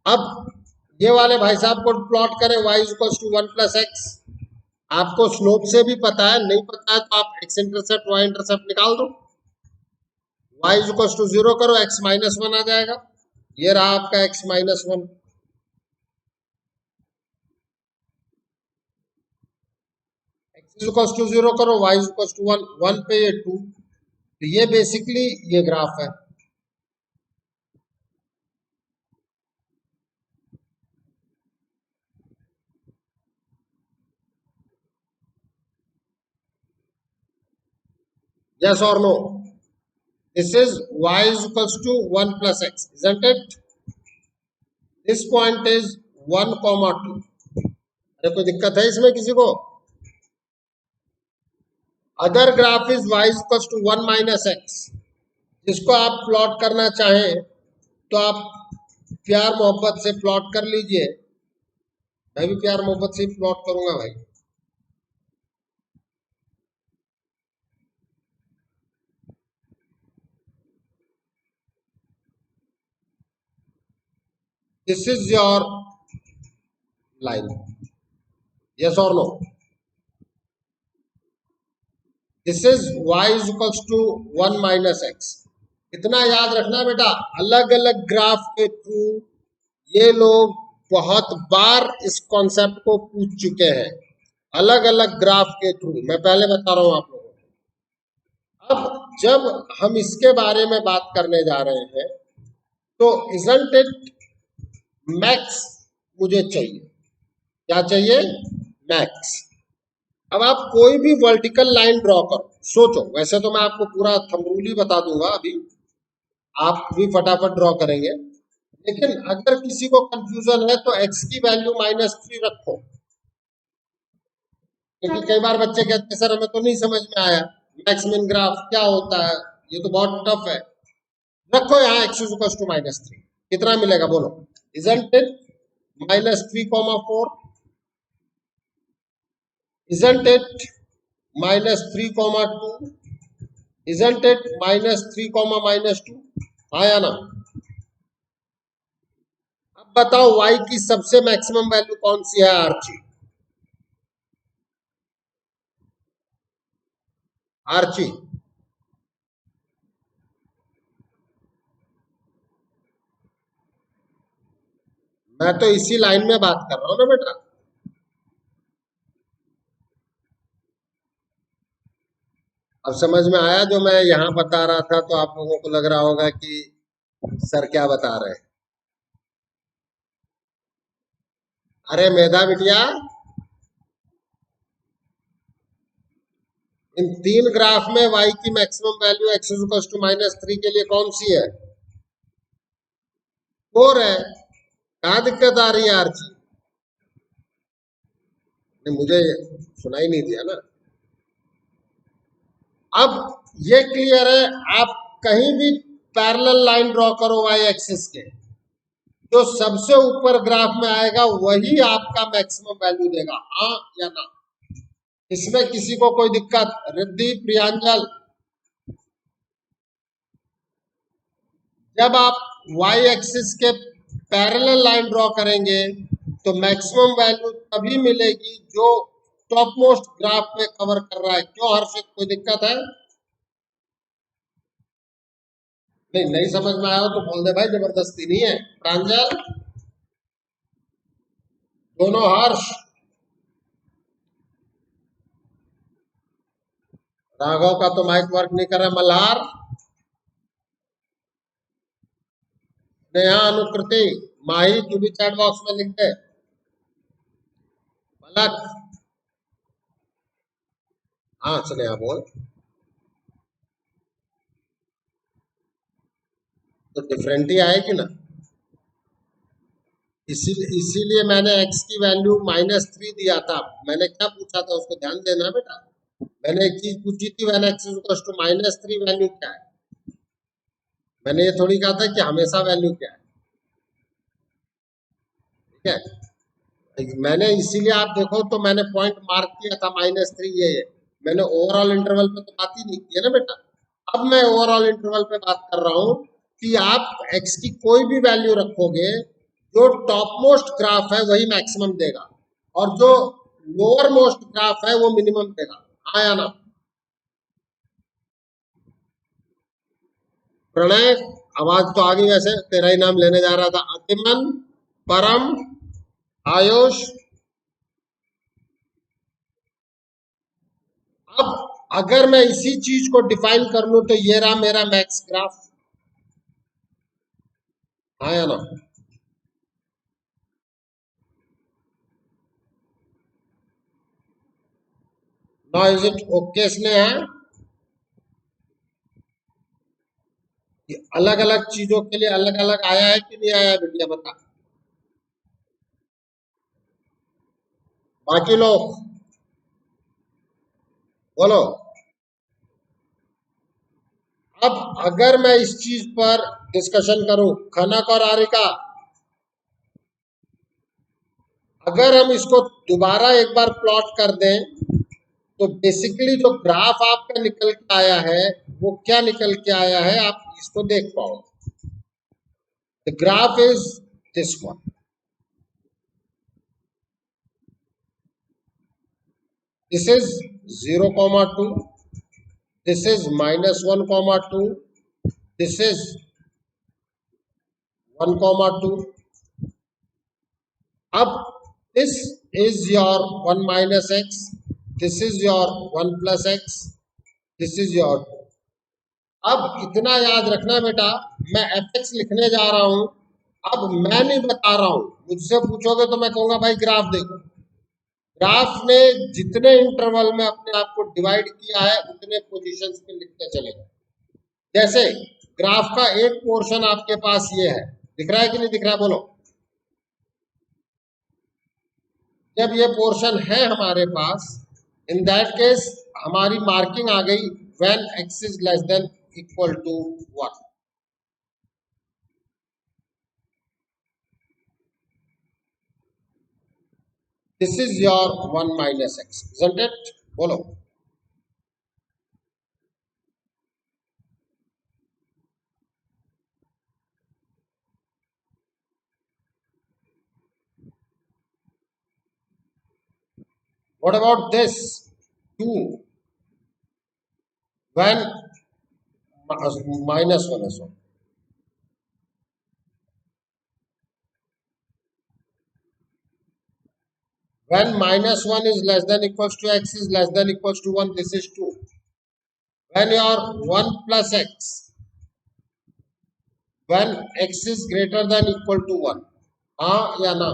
अब ये वाले भाई साहब को प्लॉट करें y is equals to 1 plus x. आपको स्लोप से भी पता है, नहीं पता है तो आप x इंटरसेप्ट y इंटरसेप्ट निकाल दो। y इज इक्वल्स टू 0 करो, x माइनस 1 आ जाएगा। ये रहा आपका x minus 1। x is equals to 0 करो, y इज इक्वल्स टू 1, 1 पे ये 2, तो ये बेसिकली ये ग्राफ है। Yes or no? This is y is equals to 1 plus x, isn't it? This point is 1, 2। अरे कोई दिक्कत है इसमें किसी को? Other graph is y is equals to 1 minus x। जिसको आप प्लॉट करना चाहें तो आप प्यार मोहब्बत से प्लॉट कर लीजिए। मैं भी प्यार मोहब्बत से प्लॉट करूंगा भाई। This is your line. Yes or no? This is y is equals to 1 minus x। इतना याद रखना बेटा, अलग अलग ग्राफ के थ्रू ये लोग बहुत बार इस कॉन्सेप्ट को पूछ चुके हैं, अलग अलग ग्राफ के थ्रू। मैं पहले बता रहा हूं आप लोगों को। अब जब हम इसके बारे में बात करने जा रहे हैं तो इजंट इट मैक्स मुझे चाहिए। क्या चाहिए? मैक्स। अब आप कोई भी वर्टिकल लाइन ड्रॉ करो, सोचो, वैसे तो मैं आपको पूरा थंब रूल ही बता दूंगा, अभी आप भी फटाफट ड्रॉ करेंगे, लेकिन अगर किसी को कंफ्यूजन है तो x की वैल्यू -3 रखो। क्योंकि कई बार बच्चे कहते हैं सर हमें तो नहीं समझ में आया मैक्स मिन ग्राफ क्या होता है, ये तो बहुत टफ है। रखो यहाँ x इज इक्वल टू -3। कितना मिलेगा बोलो? Isn't it -3, 4? Isn't it -3, 2? Isn't it -3, -2? हाँ या ना? अब बताओ y की सबसे मैक्सिमम वैल्यू कौन सी है आर्ची? आर्ची मैं तो इसी लाइन में बात कर रहा हूं ना बेटा। अब समझ में आया जो मैं यहाँ बता रहा था? तो आप लोगों को लग रहा होगा कि सर क्या बता रहे हैं। अरे मेधा बिटिया, इन तीन ग्राफ में y की मैक्सिमम वैल्यू x = -3 के लिए कौन सी है? 4 है। कहाँ दिक्कत आ रही है आर्ची? मुझे सुनाई नहीं दिया ना। अब ये क्लियर है। आप कहीं भी पैरेलल लाइन ड्रॉ करो y एक्सिस के, जो सबसे ऊपर ग्राफ में आएगा वही आपका मैक्सिमम वैल्यू देगा। हाँ या ना? इसमें किसी को कोई दिक्कत? रिद्धि, प्रियांजल, जब आप y एक्सिस के पैरेलल लाइन ड्रॉ करेंगे तो मैक्सिमम वैल्यू तभी मिलेगी जो टॉप मोस्ट ग्राफ में कवर कर रहा है। क्यों हर्षित, कोई दिक्कत है? नहीं समझ में आया हो तो बोल दे भाई, जबरदस्ती नहीं है। प्रांजल, दोनों हर्ष, राघव का तो माइक वर्क नहीं कर रहा। मल्हार, नेहा, अनुकृति, माही, तू भी चैट बॉक्स में लिख दे। पलक, हाँ स्नेहा बोल। तो डिफरेंट ही आएगी ना। इसीलिए मैंने x की वैल्यू -3 दिया था। मैंने क्या पूछा था उसको ध्यान देना बेटा। मैंने एक चीज पूछी थी, व्हेन x = -3 वैल्यू क्या है। मैंने ये थोड़ी कहा था कि हमेशा वैल्यू क्या है। ठीक है, मैंने इसीलिए आप देखो तो मैंने पॉइंट मार्क किया था -3 ये है। मैंने ओवरऑल इंटरवल पे तो बात ही नहीं की है ना बेटा। अब मैं ओवरऑल इंटरवल पे बात कर रहा हूं कि आप x की कोई भी वैल्यू रखोगे, जो टॉप मोस्ट ग्राफ है वही मैक्सिमम देगा, और जो लोअर मोस्ट ग्राफ है वो मिनिमम देगा। हाँ या ना? प्रणय, आवाज तो आ गई। वैसे तेरा ही नाम लेने जा रहा था। अतिमन, परम, आयुष। अब अगर मैं इसी चीज को डिफाइन कर लूं तो ये रहा मेरा मैक्स ग्राफ। हाँ या ना? Now is it okay Sneha? अलग अलग चीजों के लिए अलग अलग आया है कि नहीं आया बिटिया, बता। बाकी लोग बोलो। अब अगर मैं इस चीज पर डिस्कशन करूं, खनक और आरिका, अगर हम इसको दोबारा एक बार प्लॉट कर दें तो बेसिकली जो ग्राफ आपका निकल के आया है वो क्या निकल के आया है, आप इसको देख पाओ। The graph is this one. This is 0,2, this is -1,2, this is 1,2। अब this is your 1 minus x, this is your 1 plus x, this is your 2। अब इतना याद रखना बेटा, मैं fx लिखने जा रहा हूं। अब मैं नहीं बता रहा हूं, मुझसे पूछोगे तो मैं कहूंगा भाई ग्राफ देखो। ग्राफ ने जितने इंटरवल में अपने आप को डिवाइड किया है उतने पोजीशंस पे लिखते चलेगा। जैसे ग्राफ का एक पोर्शन आपके पास ये है, दिख रहा है कि नहीं दिख रहा है बोलो। जब ये पोर्शन है हमारे पास, इन दैट केस हमारी मार्किंग आ गई when x is less than equal to 1। This is your 1 minus x, isn't it? बोलो। What about this 2 when minus 1 is 1? When minus 1 is less than equals to x is less than equals to 1, this is 2. When your 1 plus x, when x is greater than equal to 1, हाँ या ना?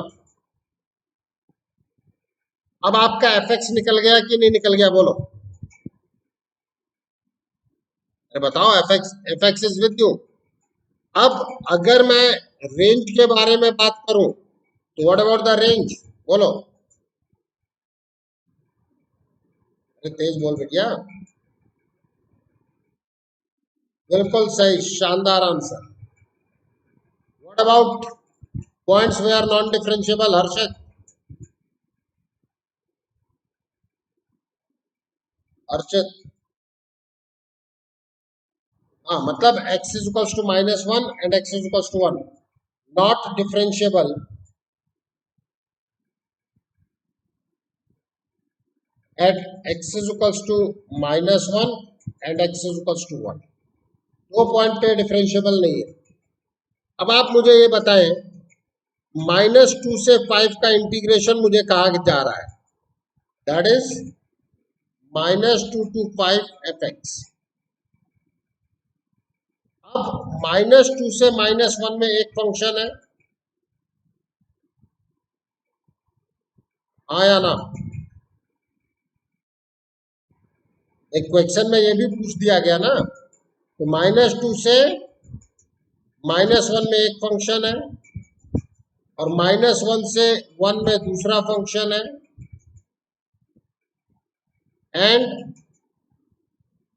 अब आपका fx निकल गया कि नहीं निकल गया बोलो? अरे बताओ, fx is with you. अब अगर मैं रेंज के बारे में बात करूं तो व्हाट अबाउट द रेंज बोलो? अरे तेज बोल बेटिया. बिल्कुल सही, शानदार answer. What about points where are non differentiable? Harshad, Archit. हाँ, मतलब x is equals to minus 1 and x is equals to 1 not differentiable at x is equals to minus 1 and x is equals to 1. दो point पे differentiable नहीं है. अब आप मुझे ये बताएं, -2 से 5 का इंटीग्रेशन मुझे कहा जा रहा है, दैट इज -2 to 5 fx. अब -2 से -1 में एक फंक्शन है, हाँ या ना? एक क्वेश्चन में ये भी पूछ दिया गया ना, तो -2 से -1 में एक फंक्शन है और -1 से 1 में दूसरा फंक्शन है एंड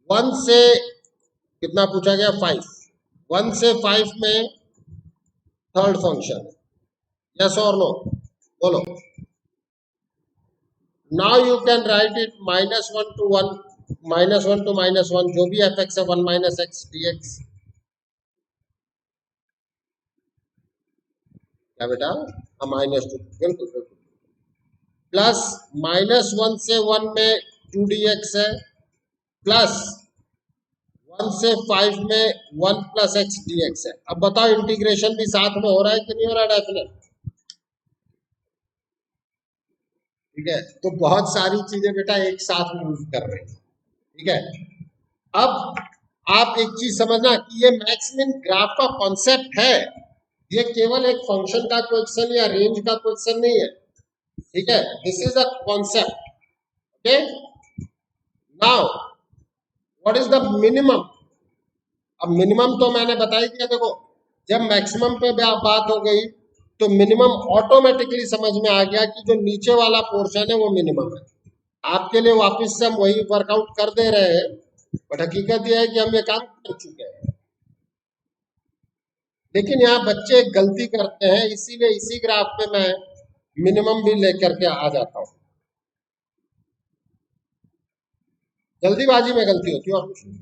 1 से कितना पूछा गया? 5. 1 से 5 में थर्ड फंक्शन. यस और नो बोलो. Now you can write it -1 to 1, -1 to -1, जो भी fx है 1 minus x dx. क्या बेटा? -2, बिल्कुल बिल्कुल. प्लस -1 से 1 में 2 dx है प्लस 1 से 5 में 1 plus x dx है. अब बताओ इंटीग्रेशन भी साथ में हो रहा है कि नहीं हो रहा? डेफिनेट. ठीक है, तो बहुत सारी चीजें बेटा एक साथ मूव कर रही है. ठीक है, अब आप एक चीज समझना कि ये मैक्समिन ग्राफ का कॉन्सेप्ट है, ये केवल एक फंक्शन का क्वेश्चन या रेंज का क्वेश्चन नहीं है. ठीक है, this is a concept. Okay, now what is the minimum? अब मिनिमम तो मैंने बताई दिया. देखो, जब मैक्सिमम पे बात हो गई तो मिनिमम ऑटोमेटिकली समझ में आ गया कि जो नीचे वाला पोर्शन है वो मिनिमम है. आपके लिए वापस से हम वही वर्कआउट कर दे रहे हैं, बट हकीकत यह है कि हम ये काम कर चुके हैं. लेकिन यहाँ बच्चे एक गलती करते हैं, इसीलिए इसी ग्राफ पे मैं मिनिमम भी लेकर के आ जाता हूँ. जल्दीबाजी में गलती होती है और कुछ नहीं.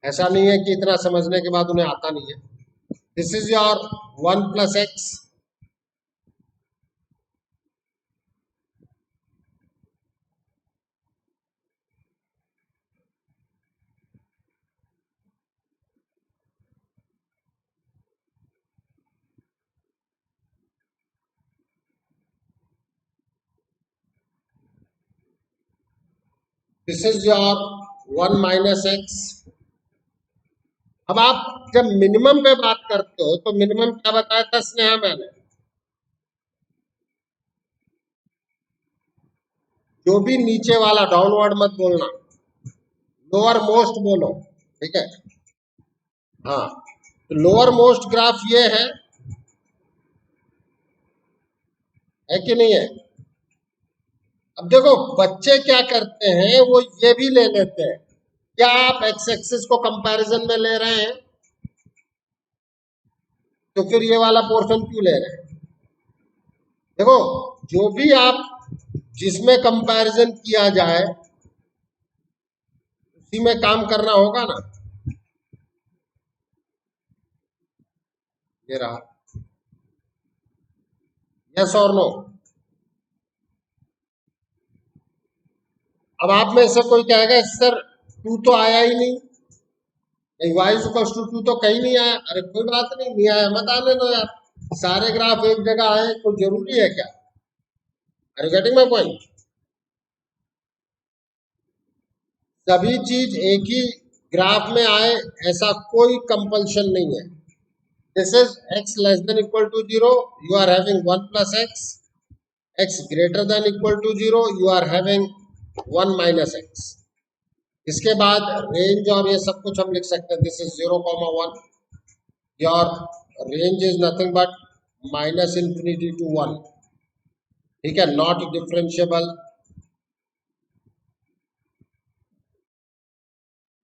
ऐसा नहीं है कि इतना समझने के बाद उन्हें आता नहीं है. This is your 1 plus x. This is your 1 minus x. अब आप जब मिनिमम पे बात करते हो तो मिनिमम क्या बताया था स्नेहा मैंने? जो भी नीचे वाला, डाउनवर्ड मत बोलना, लोअर मोस्ट बोलो. ठीक है, हाँ, तो लोअर मोस्ट ग्राफ ये है कि नहीं है? अब देखो बच्चे क्या करते हैं, वो ये भी ले लेते हैं. क्या आप एक्स एक्सिस को कंपैरिजन में ले रहे हैं? तो फिर ये वाला पोर्शन क्यों ले रहे हैं? देखो, जो भी आप जिसमें कंपैरिजन किया जाए उसी में काम करना होगा ना. ये रहा. यस और नो? अब आप में से कोई कहेगा सर 2 तो आया ही नहीं, y इक्वल्स टू 2 तो कहीं नहीं आया। अरे कोई बात नहीं, नहीं आया मत आने दो यार, सारे ग्राफ एक जगह आए कोई जरूरी है क्या? Are you getting my point? सभी चीज एक ही ग्राफ में आए ऐसा कोई कंपल्शन नहीं है। This is x less than equal to 0, you are having 1 plus x greater than equal to 0, you are having 1 minus x। इसके बाद रेंज और ये सब कुछ हम लिख सकते हैं। This is 0,1, your range is nothing but minus infinity to 1, ठीक है, not differentiable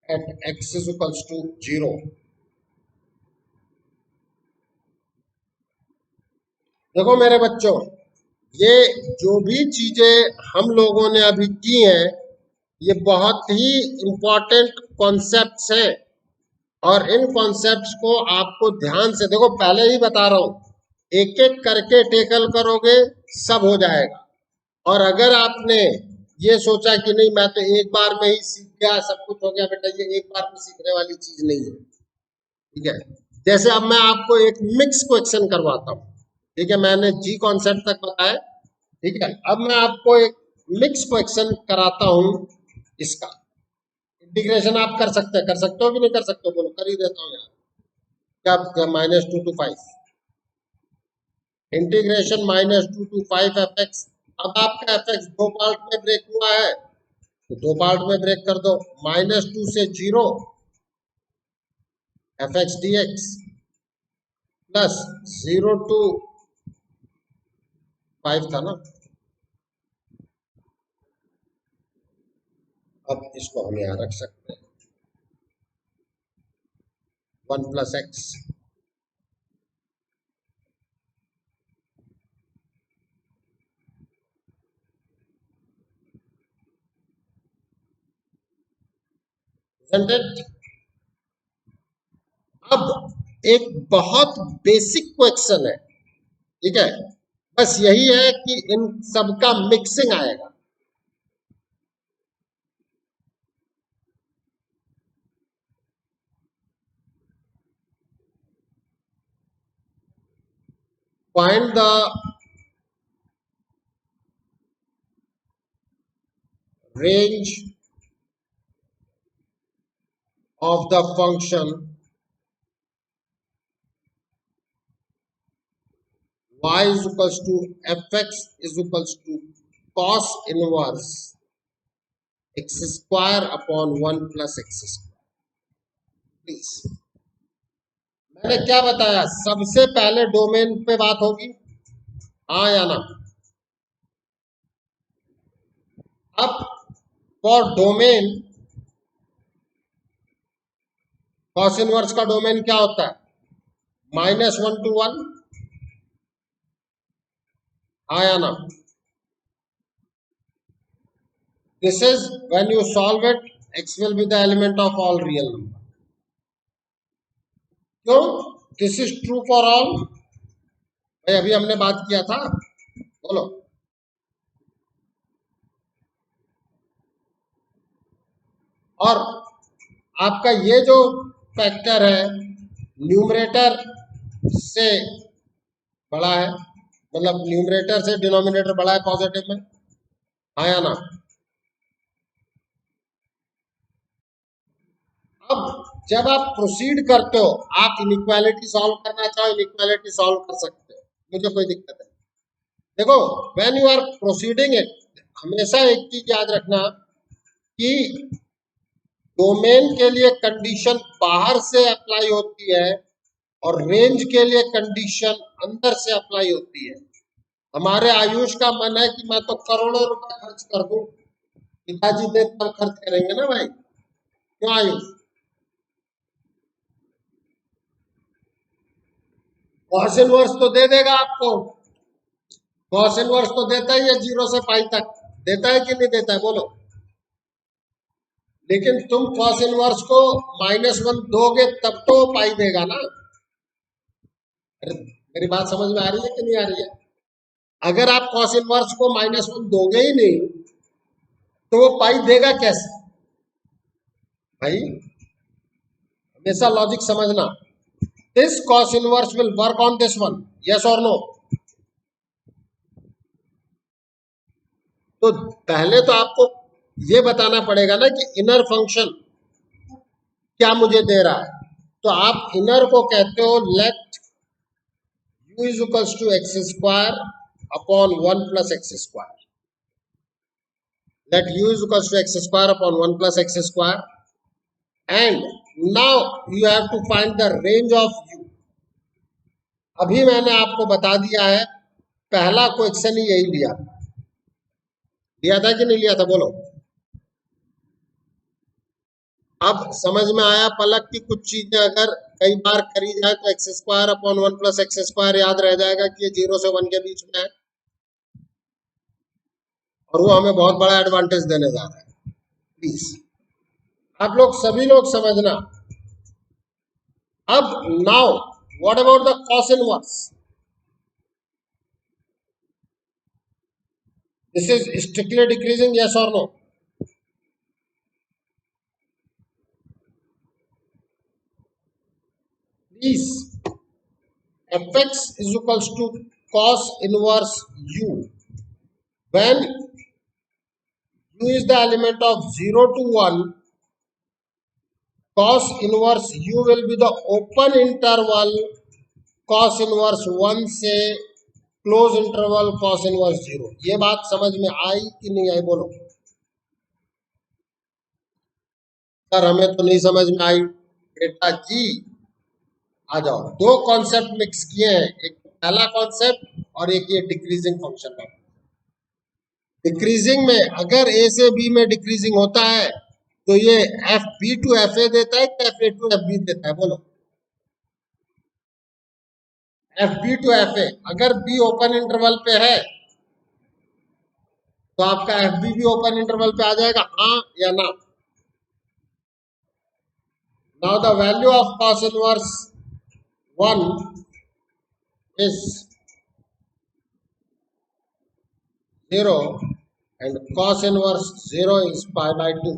at x is equals to 0। देखो मेरे बच्चों, ये जो भी चीजें हम लोगों ने अभी की हैं ये बहुत ही इंपॉर्टेंट कॉन्सेप्ट्स हैं, और इन कॉन्सेप्ट्स को आपको ध्यान से देखो, पहले ही बता रहा हूं, एक एक करके टेकल करोगे सब हो जाएगा। और अगर आपने ये सोचा कि नहीं मैं तो एक बार में ही सीख गया सब कुछ हो गया, बेटा ये एक बार में सीखने वाली चीज नहीं है, ठीक है। जैसे अब मैं आपको एक मिक्स क्वेश्चन करवाता हूं, ठीक है, मैंने जी कॉन्सेप्ट तक बताया, ठीक है। अब मैं आपको एक मिक्स क्वेश्चन कराता हूं, इसका इंटीग्रेशन आप कर सकते हो कि नहीं कर सकते हो? बोलो, कर ही देता हूं यार। क्या? -2 to 5 integration -2 to 5 F x. अब आपका एफ एक्स दो पार्ट में ब्रेक हुआ है तो दो पार्ट में ब्रेक कर दो। -2 से 0 F x D x plus 0 to 5 था ना। अब इसको हम यहां रख सकते हैं 1 प्लस एक्स। अब एक बहुत बेसिक क्वेश्चन है, ठीक है, बस यही है कि इन सबका मिक्सिंग आएगा। Find the range of the function y is equals to fx is equals to cos inverse x square upon 1 plus x square। Please, मैंने क्या बताया? सबसे पहले डोमेन पे बात होगी, हाँ या ना? अब फॉर डोमेन, कॉस इनवर्स का डोमेन क्या होता है? -1 to 1, हाँ या ना? This is when you solve it, x will be the element of all real number. क्यों? This is true for all. भाई अभी हमने बात किया था, बोलो। और आपका ये जो फैक्टर है न्यूमरेटर से बड़ा है, मतलब न्यूमरेटर से डिनोमिनेटर बड़ा है पॉजिटिव में, हाँ या ना? अब जब आप प्रोसीड करते हो, आप इनइक्वालिटी सॉल्व करना चाहो इनइक्वालिटी सॉल्व कर सकते हो, मुझे कोई दिक्कत नहीं। देखो, when you are proceeding it, हमेशा एक चीज याद रखना कि डोमेन के लिए कंडीशन बाहर से अप्लाई होती है और रेंज के लिए कंडीशन अंदर से अप्लाई होती है। हमारे आयुष का मन है कि मैं तो करोड़ों रुपए खर्च कर दूं, पिताजी दे तब खर्च करेंगे ना भाई, क्यों आयुष? कॉस इनवर्स तो दे देगा आपको, कॉस इनवर्स तो देता ही है 0 से पाई तक, देता है कि नहीं देता है? बोलो। लेकिन तुम कॉस इनवर्स को -1 दोगे तब तो पाई देगा ना। अरे मेरी बात समझ में आ रही है कि नहीं आ रही है? अगर आप कॉस इनवर्स को -1 दोगे ही नहीं तो वो पाई देगा कैसे? भाई हमेशा लॉजिक समझना। This cos inverse will work on this one, yes और नो? तो पहले तो आपको ये बताना पड़ेगा ना कि इनर फंक्शन क्या मुझे दे रहा है। तो आप इनर को कहते हो let u is equals to x square upon 1 plus x square. Let u is equals to x square upon 1 plus x square and now you have to find the range of u। अभी मैंने आपको बता दिया है, पहला question ही यही लिया था कि नहीं लिया था बोलो? अब समझ में आया पलक की कुछ चीजें अगर कई बार करी जाए तो x square upon 1 plus x square याद रह जाएगा कि ये 0 से 1 के बीच में है, और वो हमें बहुत बड़ा एडवांटेज देने जा रहा है। प्लीज आप लोग सभी लोग समझना। अब now what about the cos inverse? This is strictly decreasing, yes और no? Please fx is equals to cos inverse u when u is the element of 0 to 1. Cos inverse u will be the open interval cos inverse 1 से close interval cos inverse 0। ये बात समझ में आई कि नहीं आई बोलो? Sir हमें तो नहीं समझ में आई। बेटा जी आ जाओ, दो कॉन्सेप्ट मिक्स किए हैं, एक पहला कॉन्सेप्ट और एक ये डिक्रीजिंग फंक्शन का। डिक्रीजिंग में अगर ए से बी में डिक्रीजिंग होता है तो ये f B to f a देता है कि f a to f b देता है बोलो? F B to f a. अगर बी ओपन इंटरवल पे है तो आपका एफ बी भी ओपन इंटरवल पे आ जाएगा, हाँ या ना? Now the value of cos inverse 1 is 0 and cos inverse 0 is pi by 2.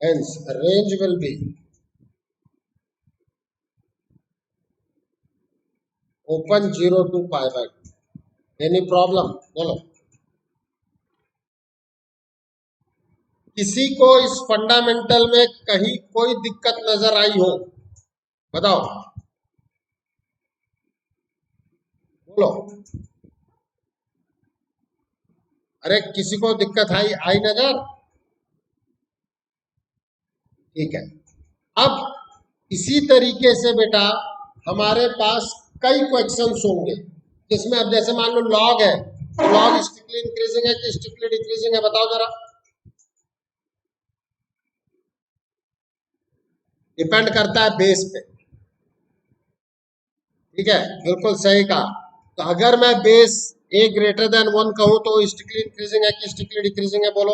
Hence range will be open 0 to pi by 2. Any problem? बोलो। किसी को इस फंडामेंटल में कहीं कोई दिक्कत नजर आई हो? बताओ बोलो। अरे किसी को दिक्कत आई नजर? ठीक है। अब इसी तरीके से बेटा हमारे पास कई क्वेश्चंस होंगे जिसमें अब जैसे मान लो लॉग है, लॉग स्ट्रिक्टली इंक्रीजिंग है कि स्ट्रिक्टली डिक्रीजिंग है? बताओ जरा। डिपेंड करता है बेस पे। ठीक है, बिल्कुल सही कहा। तो अगर मैं बेस ए ग्रेटर देन 1 कहूं तो स्ट्रिक्टली इंक्रीजिंग है कि स्ट्रिक्टली डिक्रीजिंग है बोलो?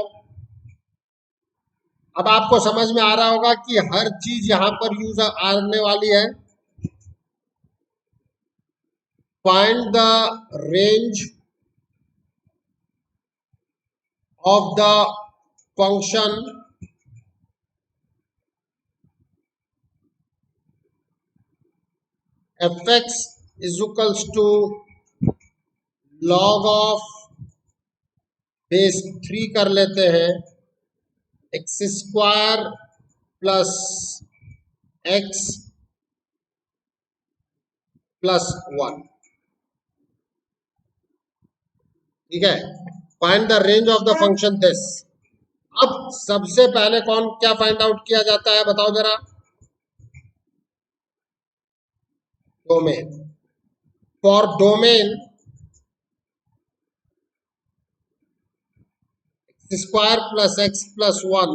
अब आपको समझ में आ रहा होगा कि हर चीज यहां पर यूज आने वाली है। Find the range of the function fx is equals to log of base 3 कर लेते हैं x square plus x plus 1। ठीक है, find the range of the function this. अब सबसे पहले कौन क्या फाइंड आउट किया जाता है बताओ जरा? Domain. For domain x square plus x plus 1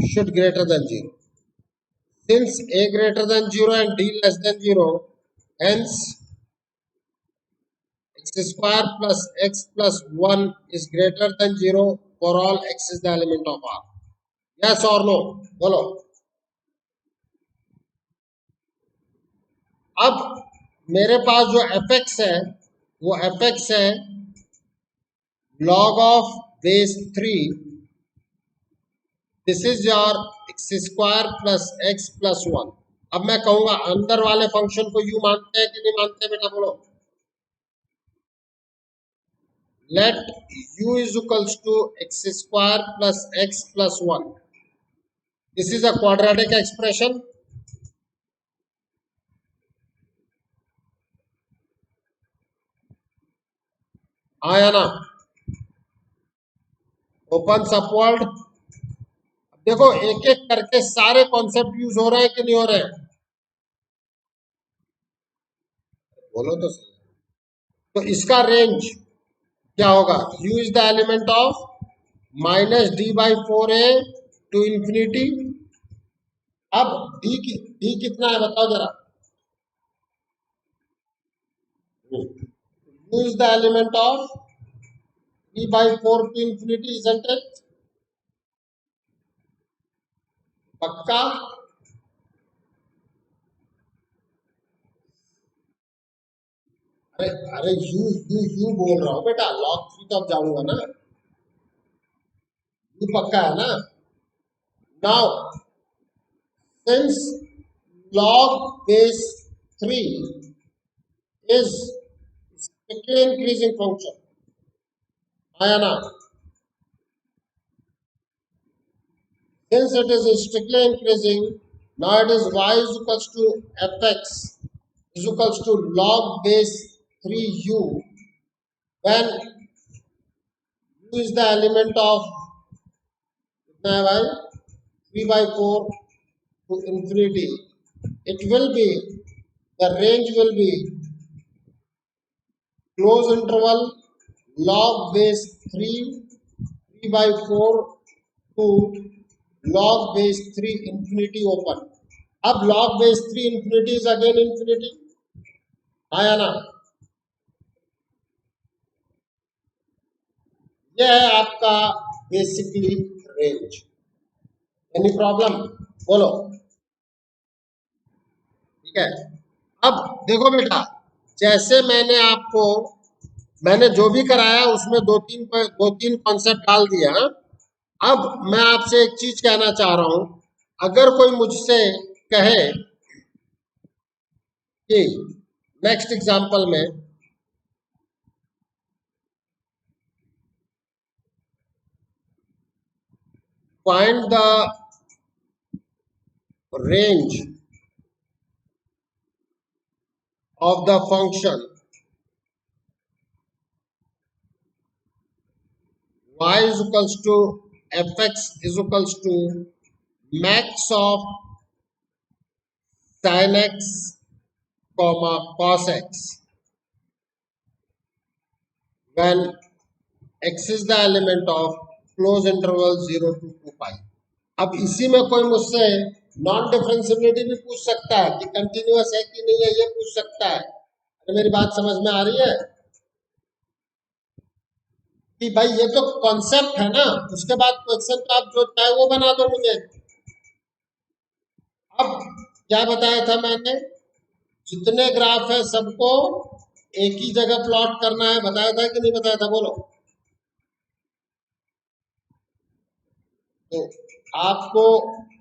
should greater than 0. Since a greater than 0 and d less than 0, hence x square plus x plus 1 is greater than 0 for all x is the element of R. Yes or no? बोलो। अब मेरे पास जो fx है वो fx है log of base 3, this is your x square plus x plus 1। अब मैं कहूंगा अंदर वाले फंक्शन को यू मानते हैं कि नहीं मानते बेटा, बोलो। Let u is equals to x square plus x plus 1, this is a quadratic expression. आया ना, ओपन अपवर्ड। देखो एक एक करके सारे कॉन्सेप्ट यूज हो रहे हैं कि नहीं हो रहे हैं, बोलो तो सही। तो इसका रेंज क्या होगा, u is the element of minus d by 4a to infinity. अब d कितना है बताओ जरा, u is the element of d by 4 to infinity, isn't it? पक्का? अरे अरे यू बोल रहा हूँ बेटा, log 3 तो अब जाऊंगा ना, यू पक्का है ना। Now since log base 3 is strictly increasing function, आया ना, since it is strictly increasing, now it is y is equals to fx is equals to log base 3u, when u is the element of कितना है भाई, 3 by 4 to infinity, it will be, the range will be close interval log base 3 by 4 to log base 3 infinity open। अब log base 3 infinity is again infinity, आया ना। यह है आपका basically range. Any problem, बोलो। ठीक है, अब देखो बेटा, जैसे मैंने जो भी कराया उसमें दो तीन कॉन्सेप्ट डाल दिया। अब मैं आपसे एक चीज कहना चाह रहा हूं, अगर कोई मुझसे कहे कि नेक्स्ट एग्जांपल में find the range of the function y is equals to fx is equals to max of sin x comma cos x when x is the element of close interval 0 to 2 pi। अब इसी में कोई मुझसे non differentiability भी पूछ सकता है कि कंटिन्यूअस है कि नहीं है, ये पूछ सकता है। तो मेरी बात समझ में आ रही है कि भाई ये तो कॉन्सेप्ट है ना, उसके बाद क्वेश्चन तो आप जो चाहे वो बना दो मुझे। अब क्या बताया था मैंने, जितने ग्राफ है सबको एक ही जगह प्लॉट करना है, बताया था कि नहीं बताया था, बोलो। तो आपको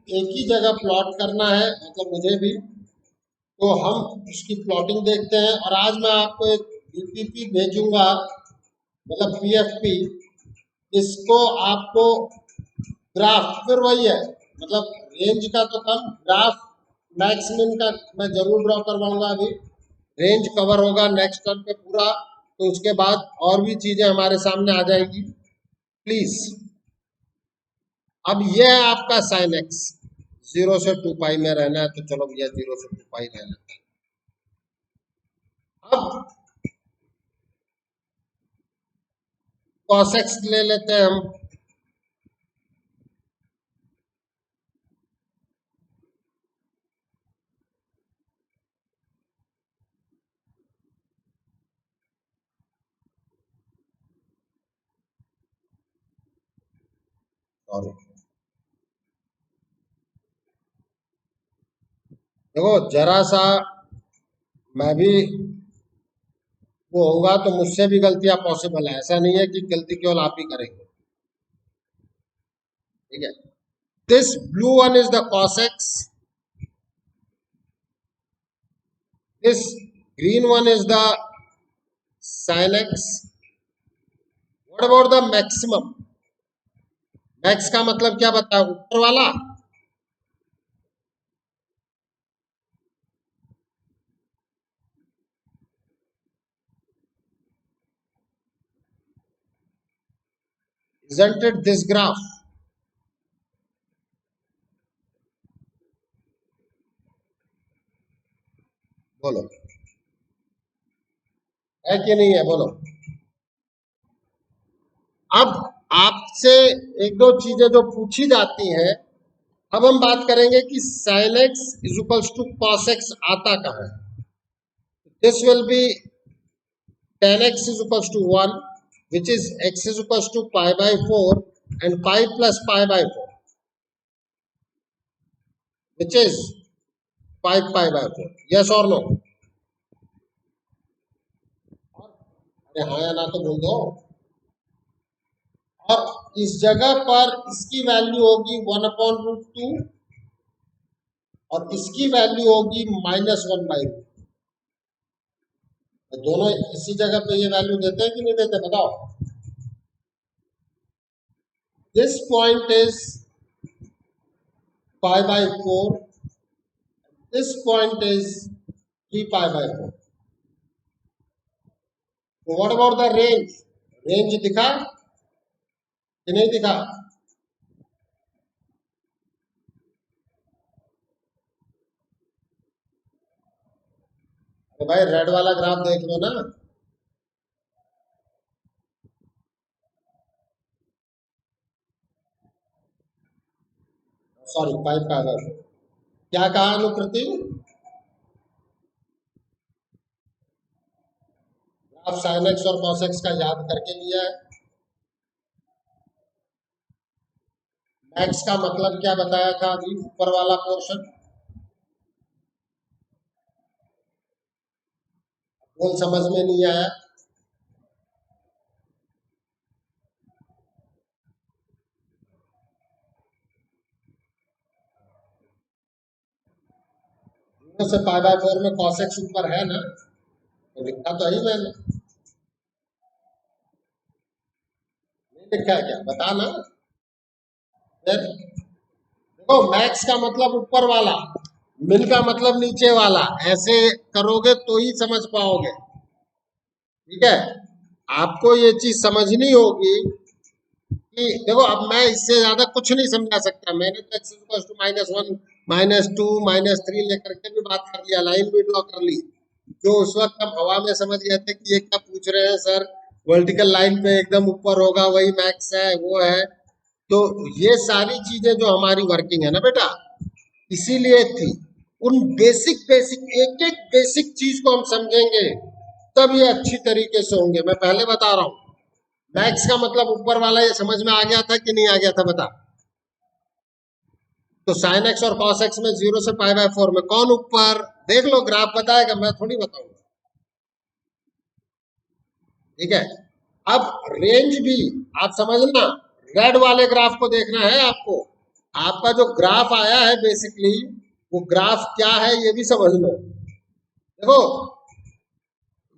एक ही जगह प्लॉट करना है, मतलब मुझे भी, तो हम उसकी प्लॉटिंग देखते हैं। और आज मैं आपको एक बीपीपी भेजूंगा, मतलब पीएफपी, इसको आपको ग्राफ फिर वही है, मतलब रेंज का तो कम, ग्राफ मैक्सिमम का मैं जरूर ड्रॉ करवाऊंगा। अभी रेंज कवर होगा नेक्स्ट टर्म पे पूरा, तो उसके बाद और भी चीजें हमारे सामने आ जाएंगी, प्लीज। अब यह है आपका साइन एक्स, 0 से 2 पाई में रहना है, तो चलो भैया 0 से 2 पाई रहना है। अब कॉस एक्स ले लेते हैं हम, और देखो जरा सा मैं भी वो होगा तो मुझसे भी गलतियां पॉसिबल है, ऐसा नहीं है कि गलती केवल आप ही करेंगे। ठीक है, this blue one is the cos x, this green one is the sin x। What about the maximum? Max का मतलब क्या बताया, ऊपर वाला। Isn't it this graph? बोलो, है कि नहीं है, बोलो। अब आपसे एक दो चीजें जो पूछी जाती हैं, अब हम बात करेंगे कि sin x is equals to cos x आता कहाँ है। This will be tan x is equals to 1, which is x is equals to pi by 4 and pi plus pi by 4, which is 5 pi by 4. Yes or no? अरे हाँ या ना तो बोल दो। और इस जगह पर इसकी वैल्यू होगी 1/√2 और इसकी वैल्यू होगी -1/√2। दोनों इसी जगह पे ये वैल्यू देते हैं कि नहीं देते, बताओ। This point is pi by 4, this point is 3 pi by 4. So what about the range? Range दिखा कि नहीं दिखा? तो भाई रेड वाला ग्राफ देख लो ना। Sorry, 5 pi by 4। क्या कहा अनुकृति? ग्राफ sin x और cos x का याद करके लिया है। मैक्स का मतलब क्या बताया था अभी, ऊपर वाला पोर्शन। कौन समझ में नहीं आया? से pi by 4 में cos x ऊपर है ना, तो लिखा तो ही मैंने, नहीं लिखा है क्या, बता ना। देखो, मैक्स का मतलब ऊपर वाला, मिन का मतलब नीचे वाला, ऐसे करोगे तो ही समझ पाओगे। ठीक है, आपको ये चीज समझनी होगी कि देखो, अब मैं इससे ज्यादा कुछ नहीं समझा सकता। मैंने तो x इक्वल्स टू -1 -2 -3 लेकर के भी बात कर लिया, लाइन भी ड्रॉ कर ली। जो उस वक्त हम हवा में समझ गए थे कि ये क्या पूछ रहे हैं सर, वर्टिकल लाइन पे एकदम ऊपर होगा वही मैक्स है, वो है। तो ये सारी चीजें जो हमारी वर्किंग है ना बेटा, इसीलिए थी। उन बेसिक बेसिक एक एक बेसिक चीज को हम समझेंगे तब ये अच्छी तरीके से होंगे। मैं पहले बता रहा हूं, मैक्स का मतलब ऊपर वाला, ये समझ में आ गया था कि नहीं आ गया था, बता। तो साइन एक्स और कॉस एक्स में 0 से पाई बाय 4 में कौन ऊपर, देख लो, ग्राफ बताएगा, मैं थोड़ी बताऊंगा। ठीक है, अब रेंज भी आप समझना, रेड वाले ग्राफ को देखना है आपको। आपका जो ग्राफ आया है बेसिकली, वो ग्राफ क्या है ये भी समझ लो। देखो,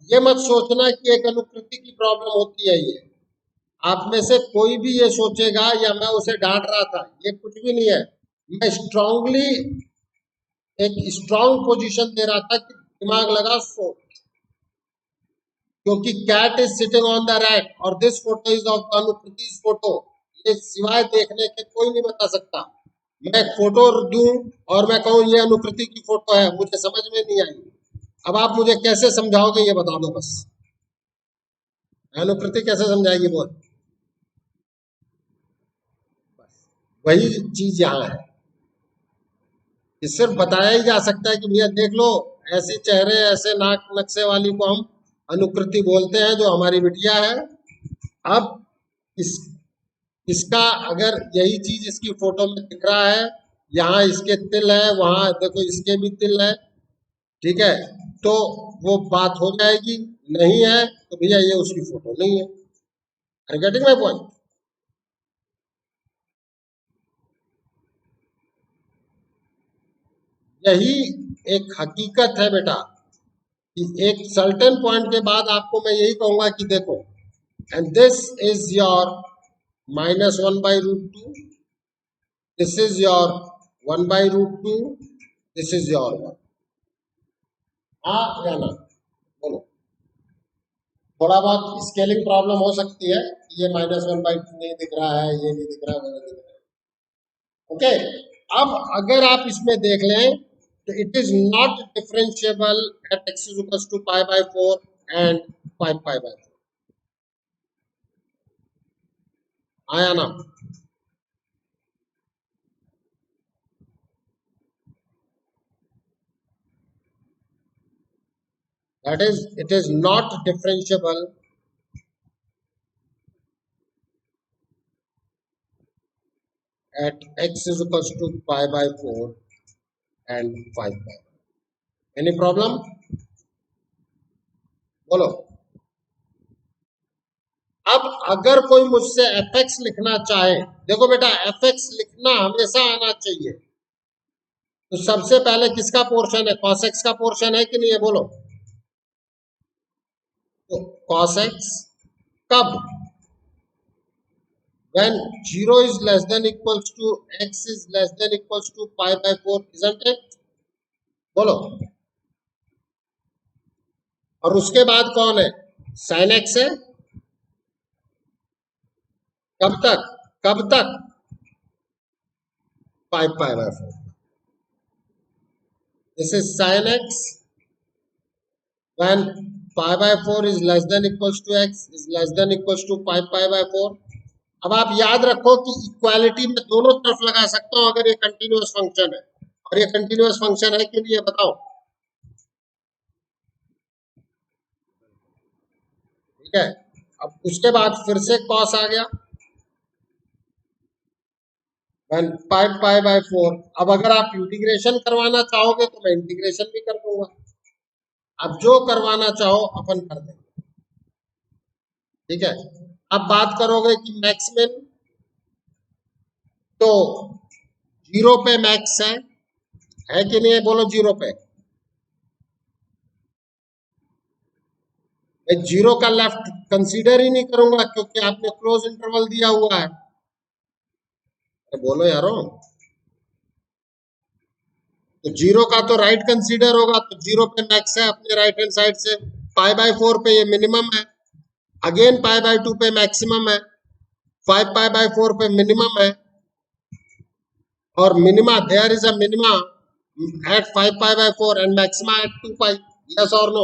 ये मत सोचना कि एक अनुकृति की प्रॉब्लम होती है ये। आप में से कोई भी ये सोचेगा या मैं उसे डांट रहा था, ये कुछ भी नहीं है। मैं स्ट्रांगली एक स्ट्रांग पोजीशन दे रहा था कि दिमाग लगा सो, क्योंकि cat is sitting on the rack और this photo is of Anukriti photo. ये सिवाय देखने के कोई नहीं बता सकता। मैं एक फोटो दूं और मैं कहूं ये अनुकृति की फोटो है, मुझे समझ में नहीं आई। अब आप मुझे कैसे समझाओगे ये बता दो बस। अनुकृति कैसे समझाएगी बोल? वही चीज यहाँ है कि सिर्फ बताया ही जा सकता है कि भैया देख लो, ऐसे चेहरे ऐसे नाक नक्शे वाली को हम अनुकृति बोलते हैं, जो हमारी बिटिया है। अब इस इसका अगर यही चीज इसकी फोटो में दिख रहा है, यहाँ इसके तिल है, वहां देखो इसके भी तिल है, ठीक है, तो वो बात हो जाएगी। नहीं है तो भैया ये उसकी फोटो नहीं है। Are getting my point? यही एक हकीकत है बेटा कि एक सर्टेन पॉइंट के बाद आपको मैं यही कहूंगा कि देखो, and this is your -1/√2, this is your 1/√2, this is your 1। हाँ या ना, बोलो। थोड़ा बहुत स्केलिंग प्रॉब्लम हो सकती है, ये -1/2 नहीं दिख रहा है, ये नहीं दिख रहा है, वो नहीं दिख रहा है। ओके, अब अगर आप इसमें देख लें तो it is not differentiable at x equals to π/4 and 5π/4। आया ना? That is, it is not differentiable at x is equals to π/4 and 5π। Any problem? बोलो। अब अगर कोई मुझसे fx लिखना चाहे, देखो बेटा fx लिखना हमेशा आना चाहिए। तो सबसे पहले किसका पोर्शन है? cos x का पोर्शन है कि नहीं है? बोलो। तो cos x कब? when 0 is less than equals to x is less than equals to π/4, isn't it? बोलो। और उसके बाद कौन है? sin x है। कब तक? कब तक? 5π/4। This is sin x when π/4 is less than equals to x is less than equals to 5π/4। अब आप याद रखो कि इक्वालिटी में दोनों तरफ लगा सकता हूं अगर ये कंटिन्यूअस फंक्शन है। और ये कंटिन्यूअस फंक्शन है कि नहीं, ये बताओ। ठीक है, अब उसके बाद फिर से cos आ गया when 5π/4। अब अगर आप इंटीग्रेशन करवाना चाहोगे तो मैं इंटीग्रेशन भी कर दूंगा। अब जो करवाना चाहो अपन कर देंगे। ठीक है, अब बात करोगे कि मैक्समिन, तो 0 पे मैक्स है कि नहीं है? बोलो 0 पे। मैं 0 का लेफ्ट कंसीडर ही नहीं करूंगा क्योंकि आपने क्लोज इंटरवल दिया हुआ है। तो बोलो यारो, तो 0 का तो राइट कंसीडर होगा, तो 0 पे मैक्स है अपने राइट हैंड साइड से। π/4 पे ये मिनिमम है, अगेन π/2 पे मैक्सिमम है, 5π/4 पे मिनिमम है, और minima, there is a minima at 5π/4 and maxima at 2π। yes or no?